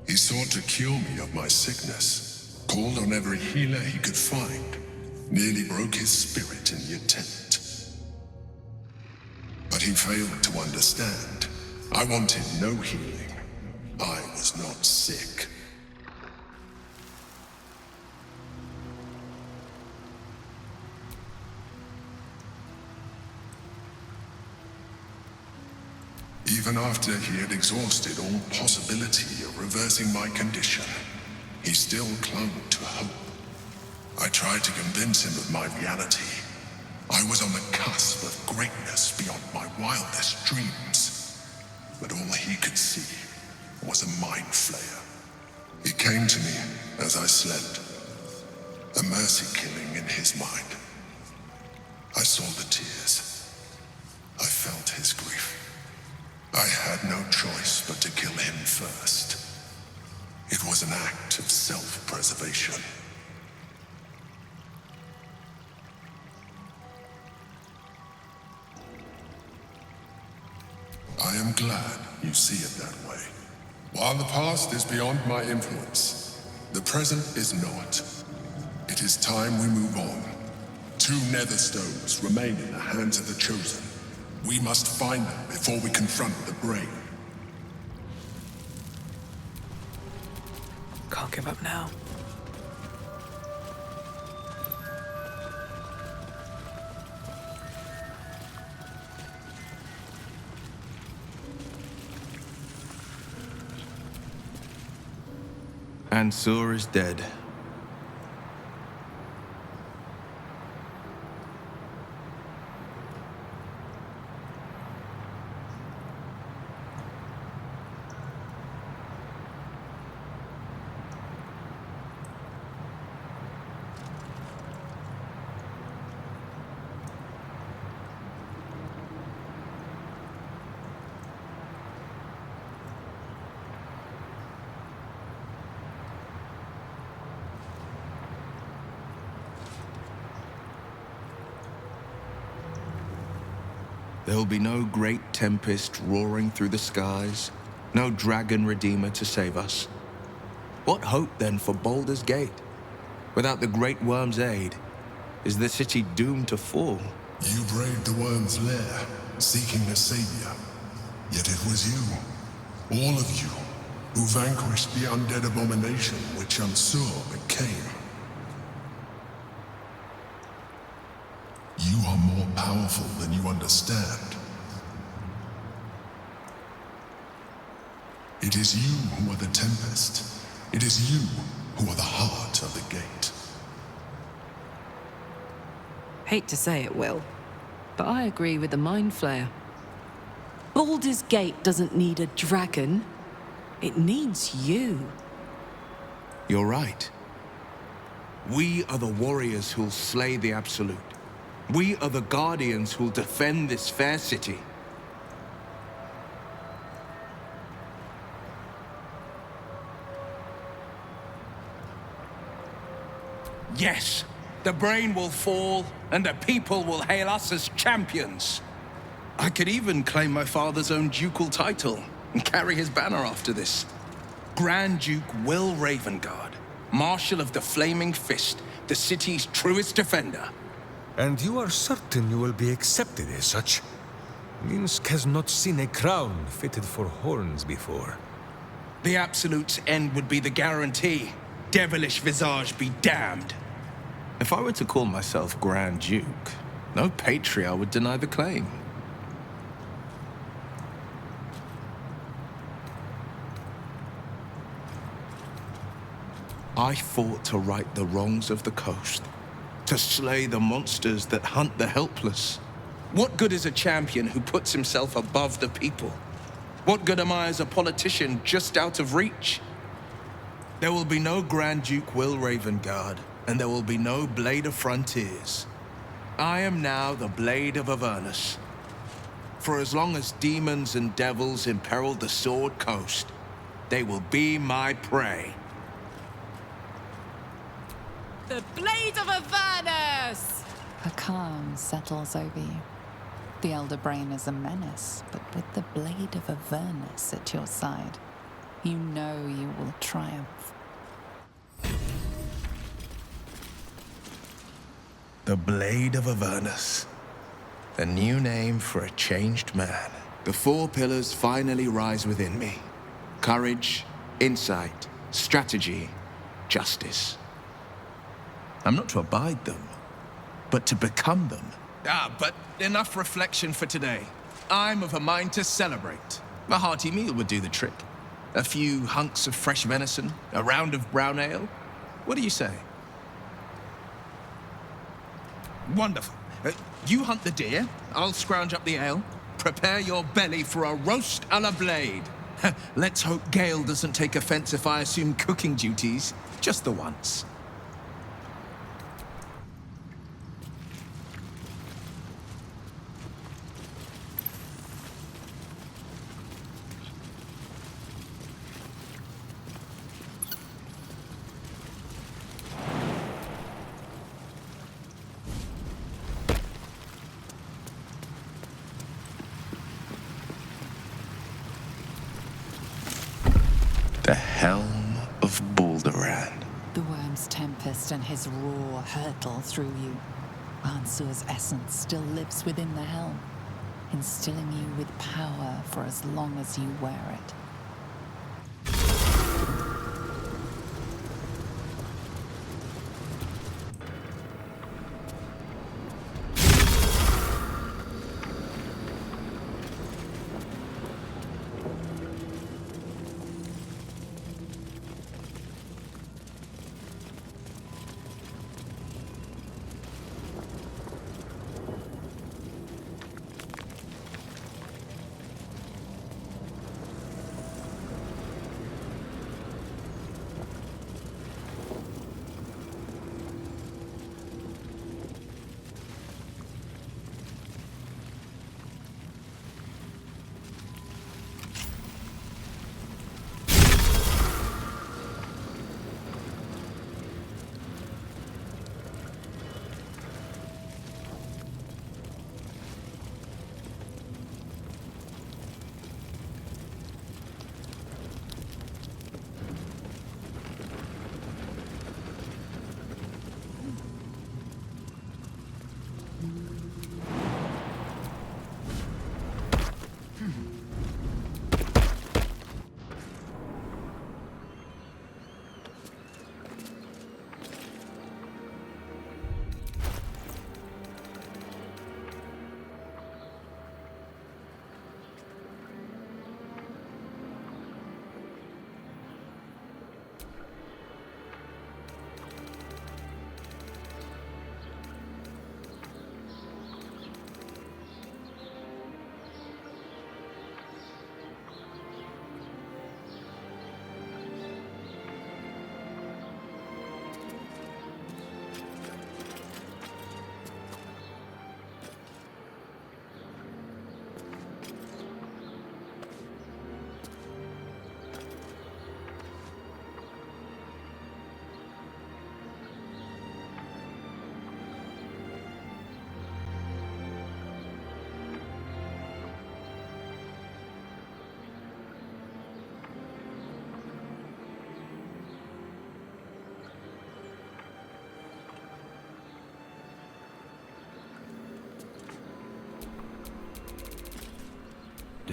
He sought to cure me of my sickness, called on every healer he could find, nearly broke his spirit in the attempt. But he failed to understand. I wanted no healing. I was not sick. Even after he had exhausted all possibility of reversing my condition, he still clung to hope. I tried to convince him of my reality. I was on the cusp of greatness beyond my wildest dreams. But all he could see was a mind flayer. He came to me as I slept, a mercy killing in his mind. I saw the tears. I felt his grief. I had no choice but to kill him first. It was an act of self-preservation. I am glad you see it that way. While the past is beyond my influence, the present is not. It is time we move on. 2 nether stones remain in the hands of the Chosen. We must find them before we confront the Brain. Can't give up now. Ansur is dead. There'll be no great tempest roaring through the skies, no dragon redeemer to save us. What hope then for Baldur's Gate? Without the Great Worm's aid, is the city doomed to fall? You braved the Worm's lair, seeking a savior. Yet it was you, all of you, who vanquished the undead abomination which Ansur became. You are more powerful than you understand. It is you who are the Tempest. It is you who are the heart of the gate. Hate to say it, Will, but I agree with the Mind Flayer. Baldur's Gate doesn't need a dragon. It needs you. You're right. We are the warriors who'll slay the Absolute. We are the guardians who'll defend this fair city. Yes, the Brain will fall, and the people will hail us as champions. I could even claim my father's own ducal title and carry his banner after this. Grand Duke Will Ravengard, Marshal of the Flaming Fist, the city's truest defender. And you are certain you will be accepted as such? Minsk has not seen a crown fitted for horns before. The Absolute's end would be the guarantee. Devilish visage be damned. If I were to call myself Grand Duke, no patriarch would deny the claim. I fought to right the wrongs of the coast, to slay the monsters that hunt the helpless. What good is a champion who puts himself above the people? What good am I as a politician just out of reach? There will be no Grand Duke Will Ravengard, and there will be no Blade of Frontiers. I am now the Blade of Avernus. For as long as demons and devils imperil the Sword Coast, they will be my prey. The Blade of Avernus! A calm settles over you. The Elder Brain is a menace, but with the Blade of Avernus at your side, you know you will triumph. The Blade of Avernus. A new name for a changed man. The 4 pillars finally rise within me. Courage, insight, strategy, justice. I'm not to abide them, but to become them. But enough reflection for today. I'm of a mind to celebrate. A hearty meal would do the trick. A few hunks of fresh venison, a round of brown ale. What do you say? Wonderful. You hunt the deer, I'll scrounge up the ale. Prepare your belly for a roast a la Blade. Let's hope Gale doesn't take offense if I assume cooking duties, just the once. The Helm of Balderan. The Worm's tempest and his roar hurtle through you. Ansur's essence still lives within the helm, instilling you with power for as long as you wear it.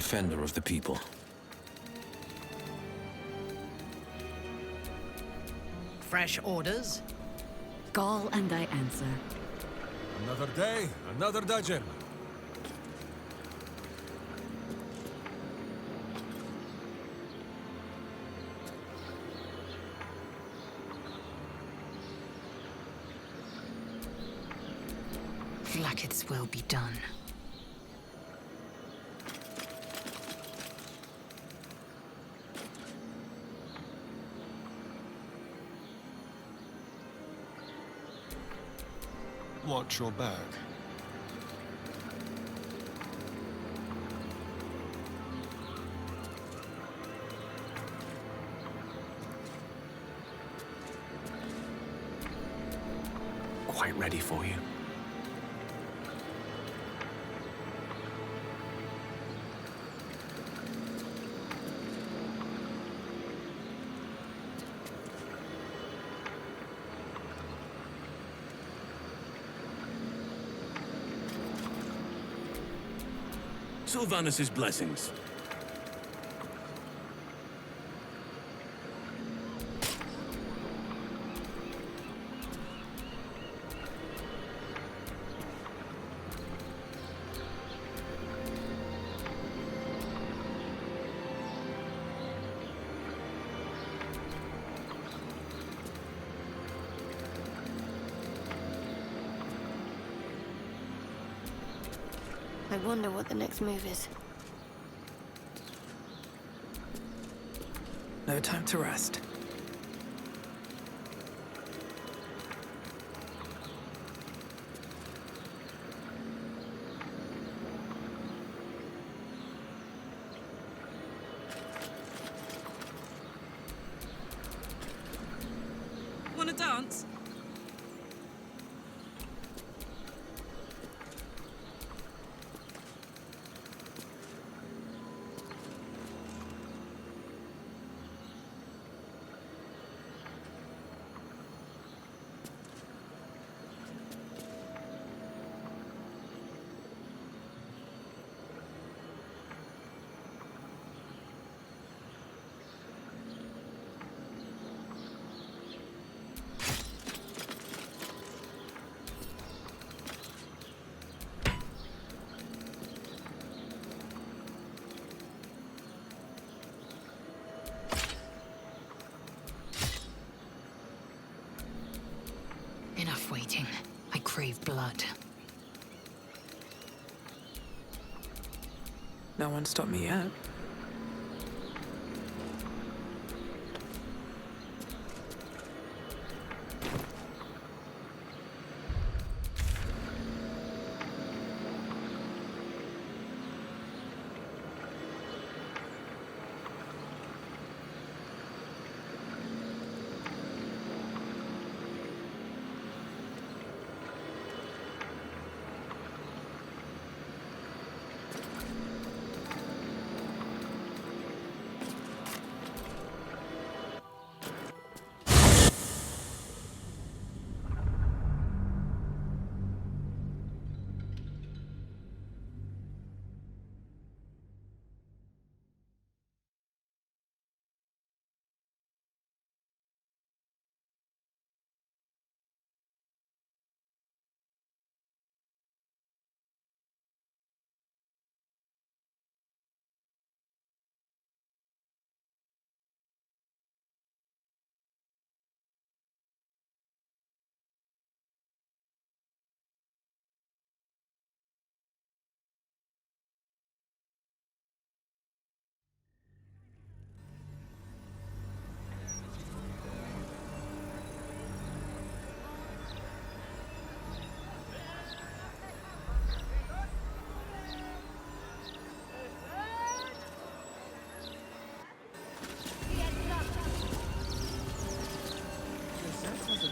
defender of the people. Fresh orders? Call and I answer. Another day, another dungeon. Vlaakith's will be done. Watch your back. Quite ready for you. Sylvanus' blessings. I wonder what the next move is. No time to rest. Wanna dance? Enough waiting. I crave blood. No one stopped me yet.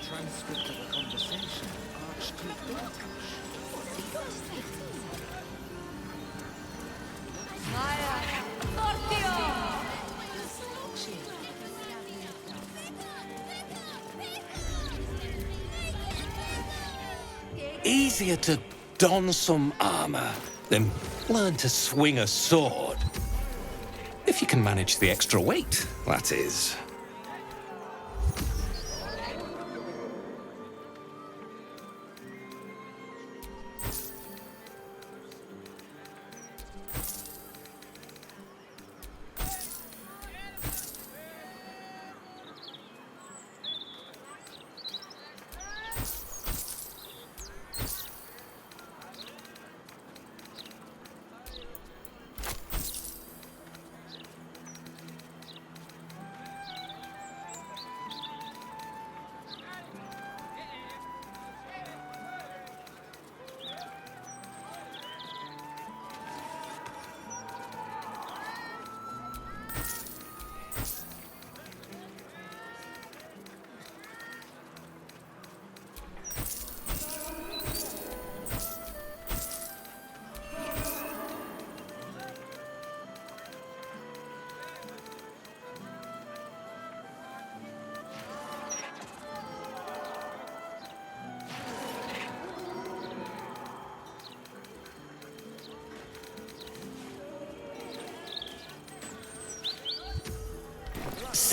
Transcript of a conversation, Archduke Easier to don some armor than learn to swing a sword. If you can manage the extra weight, that is.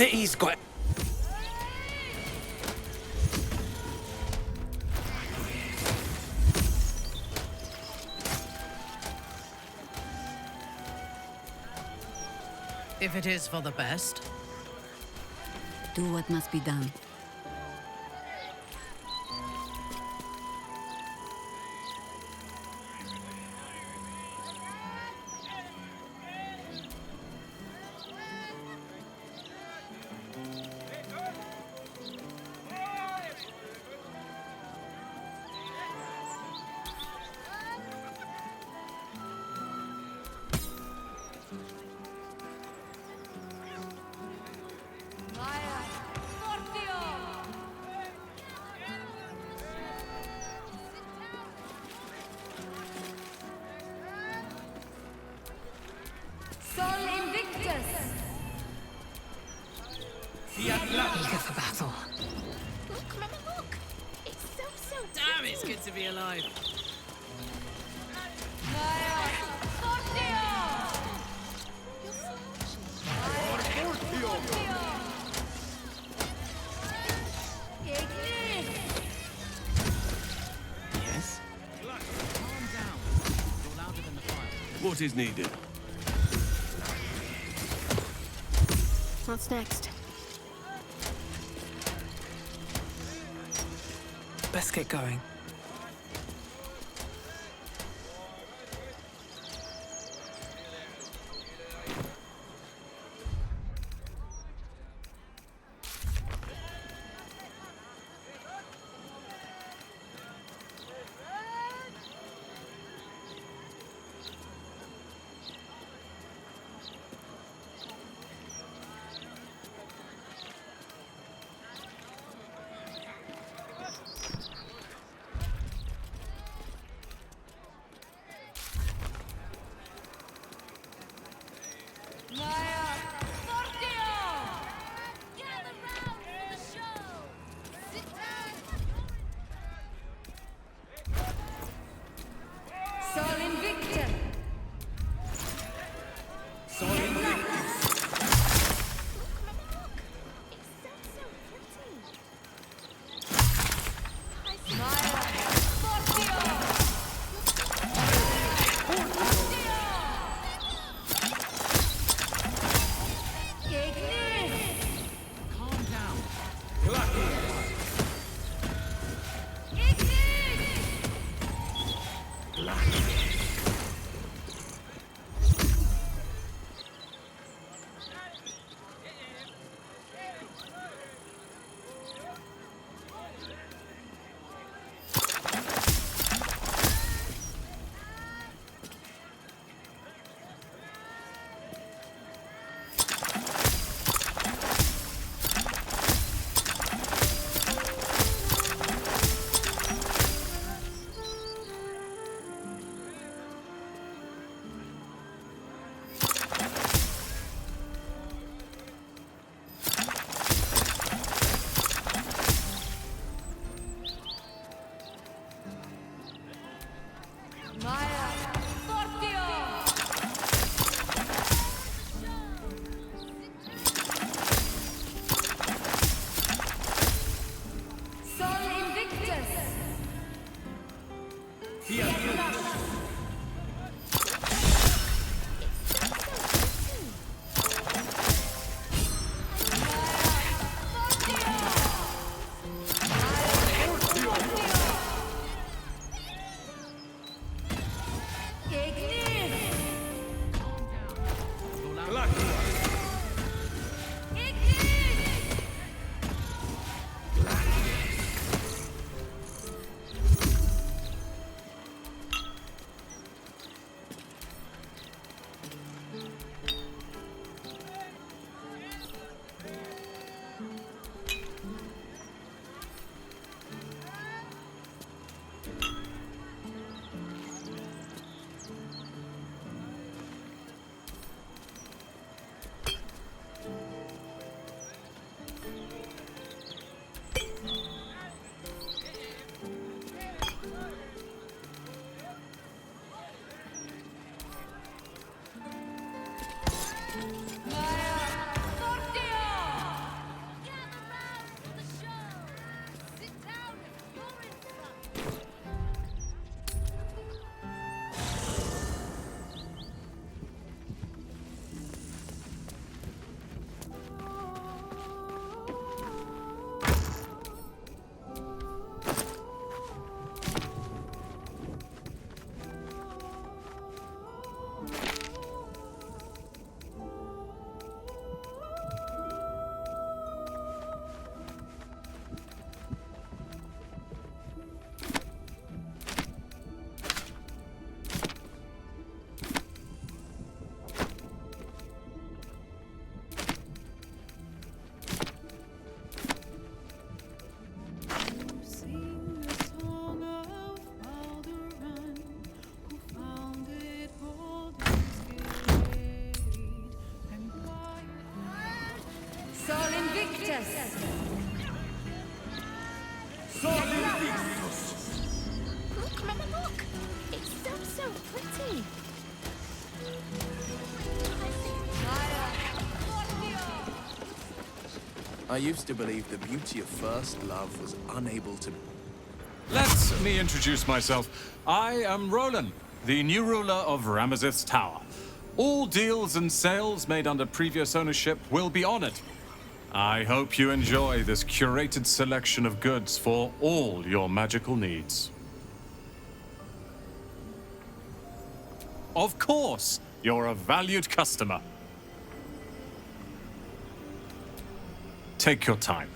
City's got... If it is for the best. Do what must be done. Eager for battle. Look, Mama, look! It's so Damn, it's good to be alive. Yes? Calm down. You're louder than the fire. What is needed? What's next? Best get going. Look, Mama, look! It's so pretty. I used to believe the beauty of first love was unable to... Let me introduce myself. I am Roland, the new ruler of Ramazith's Tower. All deals and sales made under previous ownership will be honored. I hope you enjoy this curated selection of goods for all your magical needs. Of course, you're a valued customer. Take your time.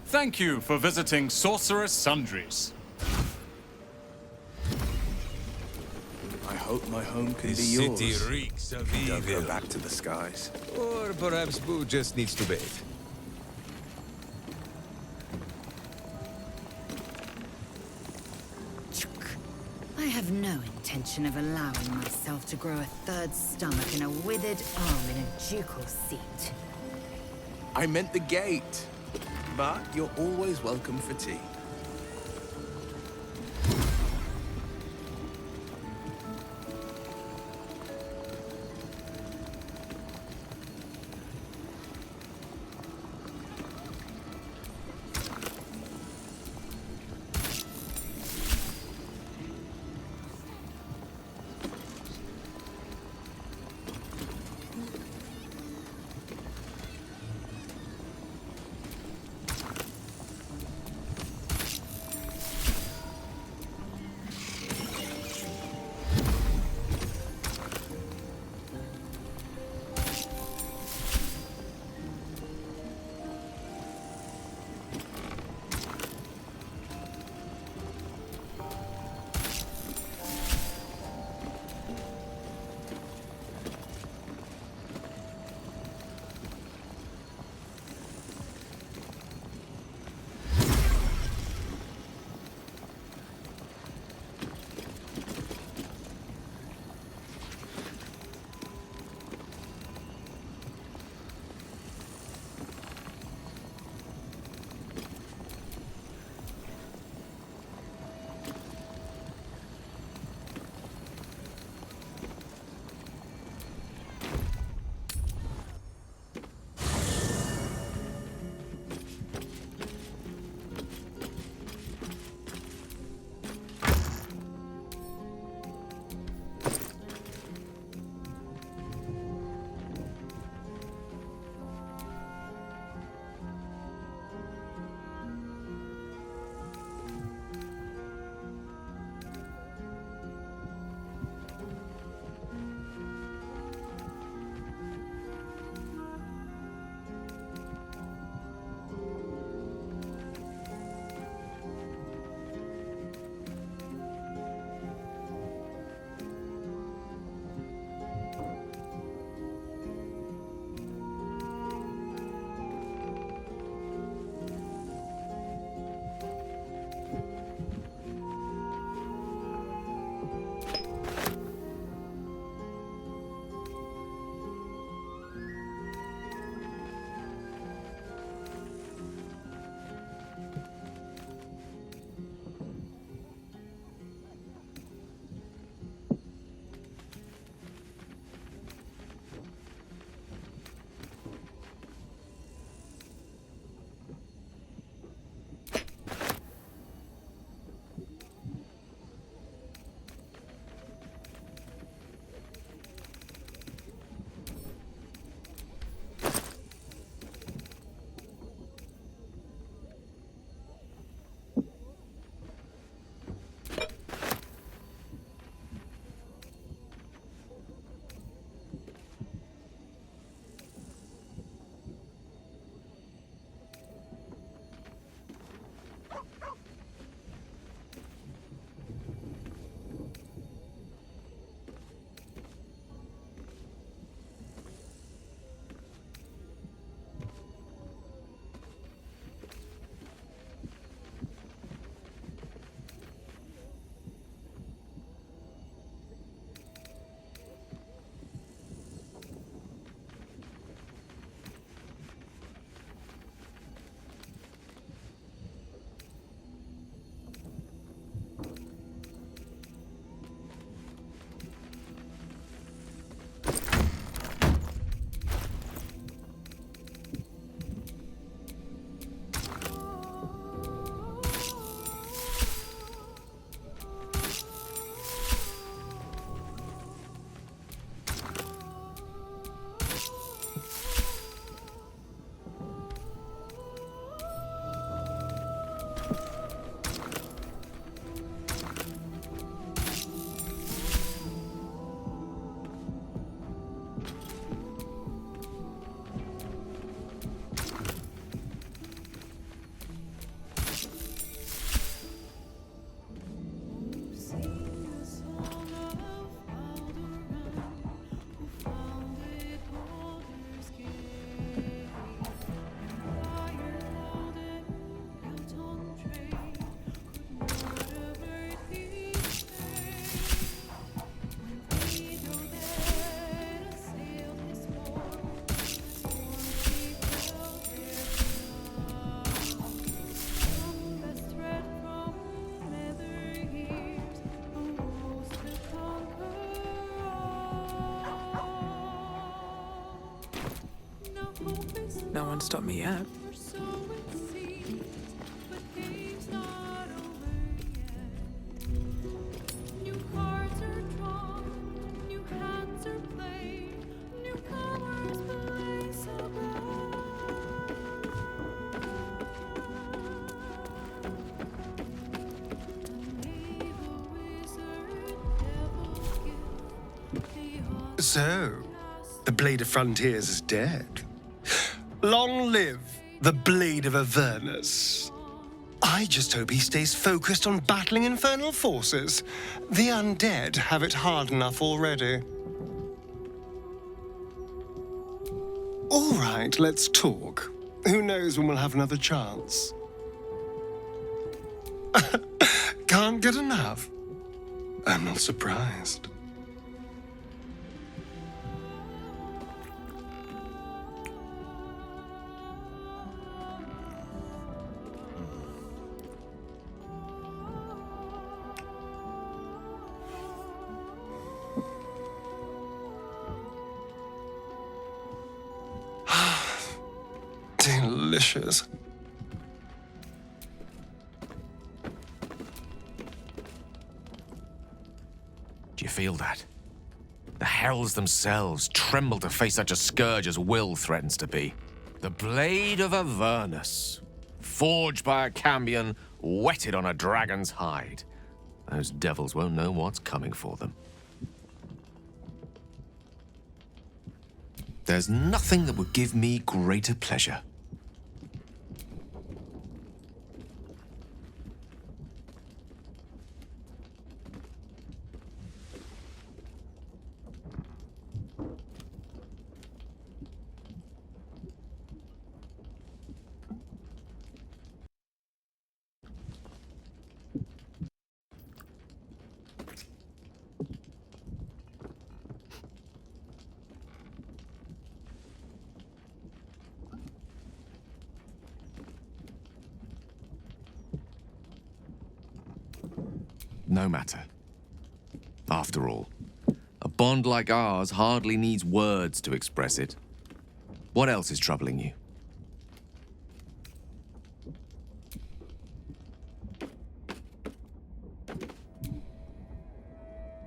Thank you for visiting Sorceress Sundries. I hope my home can This be yours. city reeks of Don't evil. go back to the skies. Or perhaps Boo just needs to bathe. I have no intention of allowing myself to grow a third stomach and a withered arm in a ducal seat. I meant the gate. But you're always welcome for tea. No one stopped me yet. So, the Blade of Frontiers is dead. Long live the Blade of Avernus. I just hope he stays focused on battling infernal forces. The undead have it hard enough already. All right, let's talk. Who knows when we'll have another chance? Can't get enough. I'm not surprised. Delicious. Do you feel that? The heralds themselves tremble to face such a scourge as Will threatens to be. The Blade of Avernus, forged by a cambion, wetted on a dragon's hide. Those devils won't know what's coming for them. There's nothing that would give me greater pleasure. No matter. After all, a bond like ours hardly needs words to express it. What else is troubling you?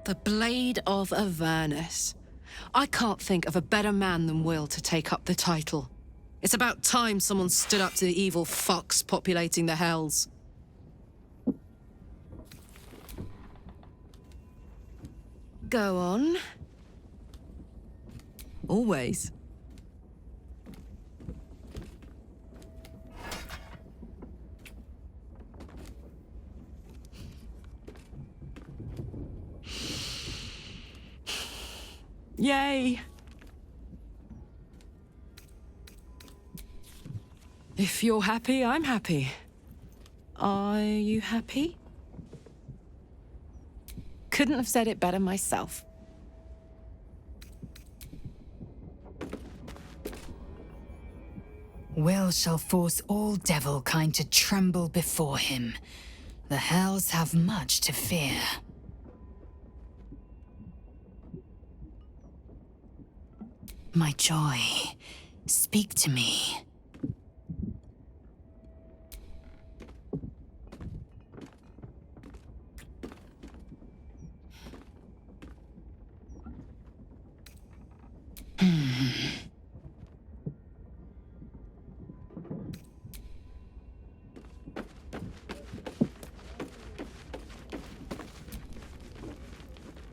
The Blade of Avernus. I can't think of a better man than Will to take up the title. It's about time someone stood up to the evil fucks populating the hells. Go on. Always. Yay! If you're happy, I'm happy. Are you happy? Couldn't have said it better myself. Will shall force all devil kind to tremble before him. The hells have much to fear. My joy, speak to me.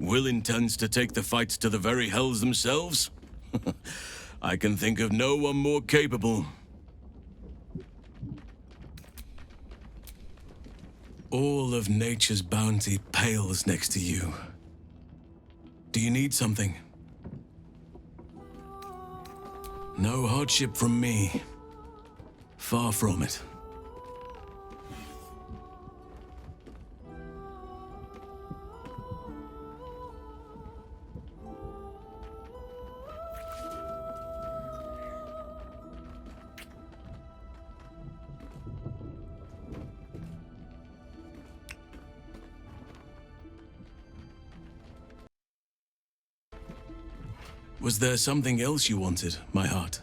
Will intends to take the fights to the very hells themselves? I can think of no one more capable. All of nature's bounty pales next to you. Do you need something? No hardship from me. Far from it. Was there something else you wanted, my heart?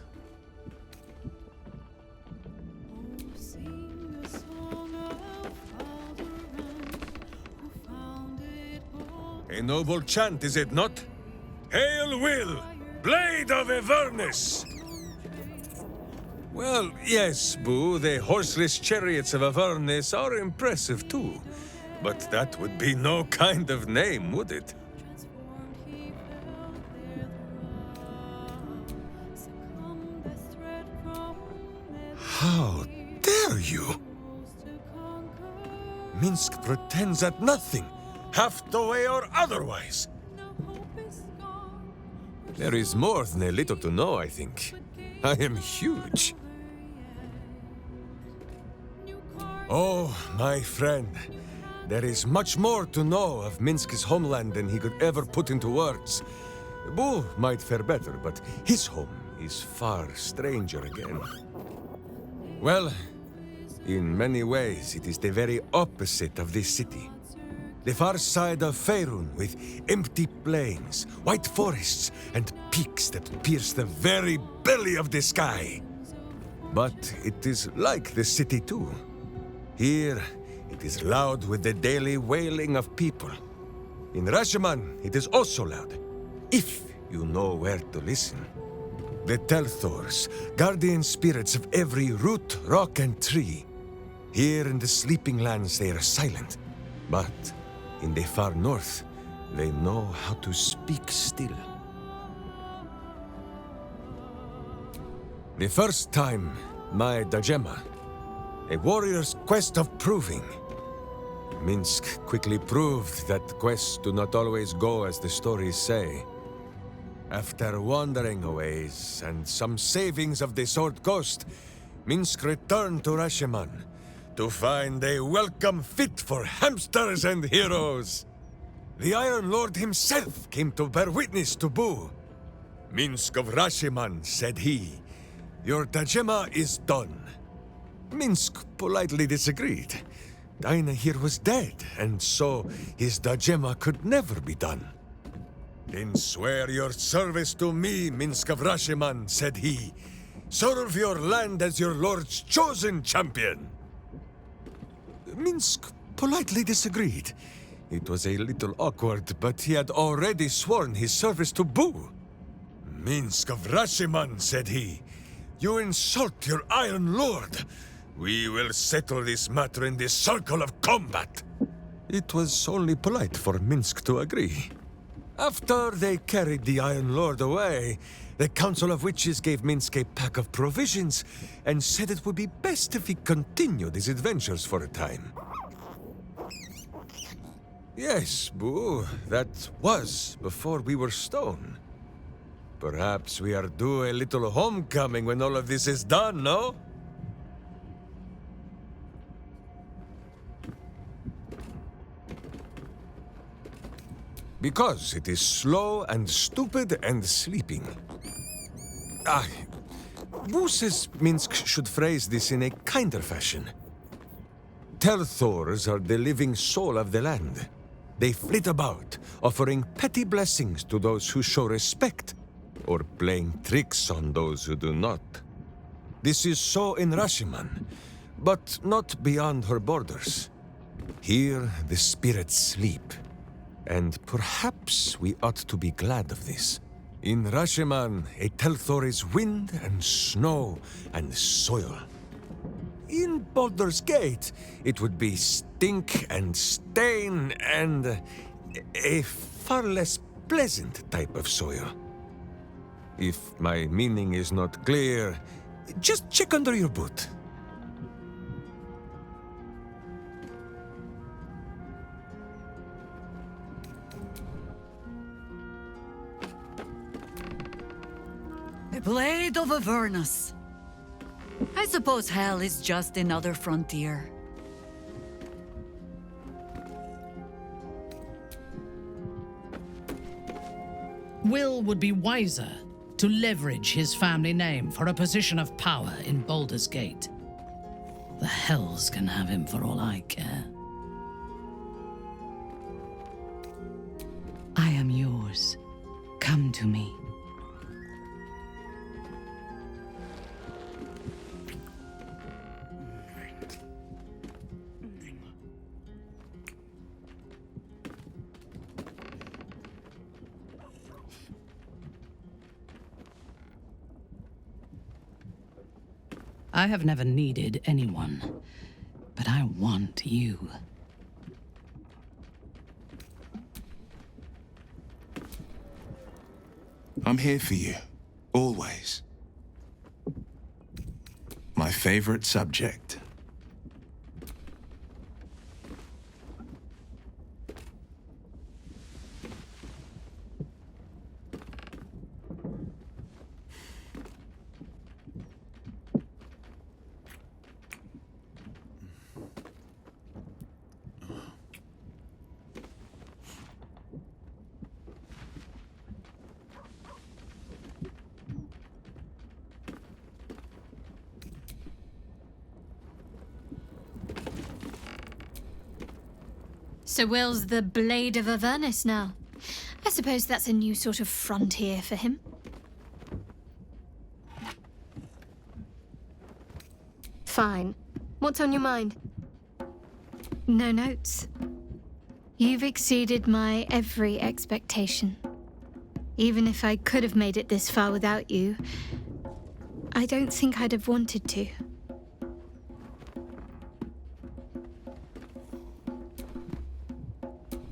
noble chant, is it not? Hail Will, Blade of Avernus! Well, yes, Boo, the horseless chariots of Avernus are impressive too. But that would be no kind of name, would it? How dare you? Minsk pretends at nothing, half the way or otherwise. There is more than a little to know, I think. I am huge. Oh, my friend. There is much more to know of Minsk's homeland than he could ever put into words. Boo might fare better, but his home is far stranger again. Well, in many ways, it is the very opposite of this city. The far side of Faerun, with empty plains, white forests, and peaks that pierce the very belly of the sky. But it is like the city too. Here, it is loud with the daily wailing of people. In Rashomon, it is also loud, if you know where to listen. The Telthors, guardian spirits of every root, rock, and tree. Here in the Sleeping Lands they are silent, but in the far north, they know how to speak still. The first time, my Dajema, a warrior's quest of proving. Minsk quickly proved that quests do not always go as the stories say. After wandering a ways and some savings of the Sword Coast, Minsk returned to Rashomon to find a welcome fit for hamsters and heroes. The Iron Lord himself came to bear witness to Boo. Minsk of Rashomon, said he, your Dajema is done. Minsk politely disagreed. Dinah here was dead, and so his Dajema could never be done. Then swear your service to me, Minsk of Rashomon, said he. Serve your land as your lord's chosen champion. Minsk politely disagreed. It was a little awkward, but he had already sworn his service to Boo. Minsk of Rashomon, said he. You insult your Iron Lord. We will settle this matter in the circle of combat. It was only polite for Minsk to agree. After they carried the Iron Lord away, the Council of Witches gave Minsk a pack of provisions and said it would be best if he continued his adventures for a time. Yes, Boo, that was before we were stone. Perhaps we are due a little homecoming when all of this is done, no? Because it is slow and stupid and sleeping. Boo says Minsk should phrase this in a kinder fashion. Telthors are the living soul of the land. They flit about, offering petty blessings to those who show respect, or playing tricks on those who do not. This is so in Rashomon, but not beyond her borders. Here the spirits sleep. And perhaps we ought to be glad of this. In Rashomon, a Telthor is wind and snow and soil. In Baldur's Gate, it would be stink and stain and a far less pleasant type of soil. If my meaning is not clear, just check under your boot. The Blade of Avernus. I suppose hell is just another frontier. Will would be wiser to leverage his family name for a position of power in Baldur's Gate. The Hells can have him for all I care. I am yours. Come to me. I have never needed anyone, but I want you. I'm here for you, always. My favorite subject. So Will's the Blade of Avernus now. I suppose that's a new sort of frontier for him. Fine. What's on your mind? No notes. You've exceeded my every expectation. Even if I could have made it this far without you, I don't think I'd have wanted to.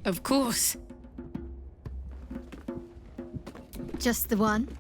Of course. Just the one?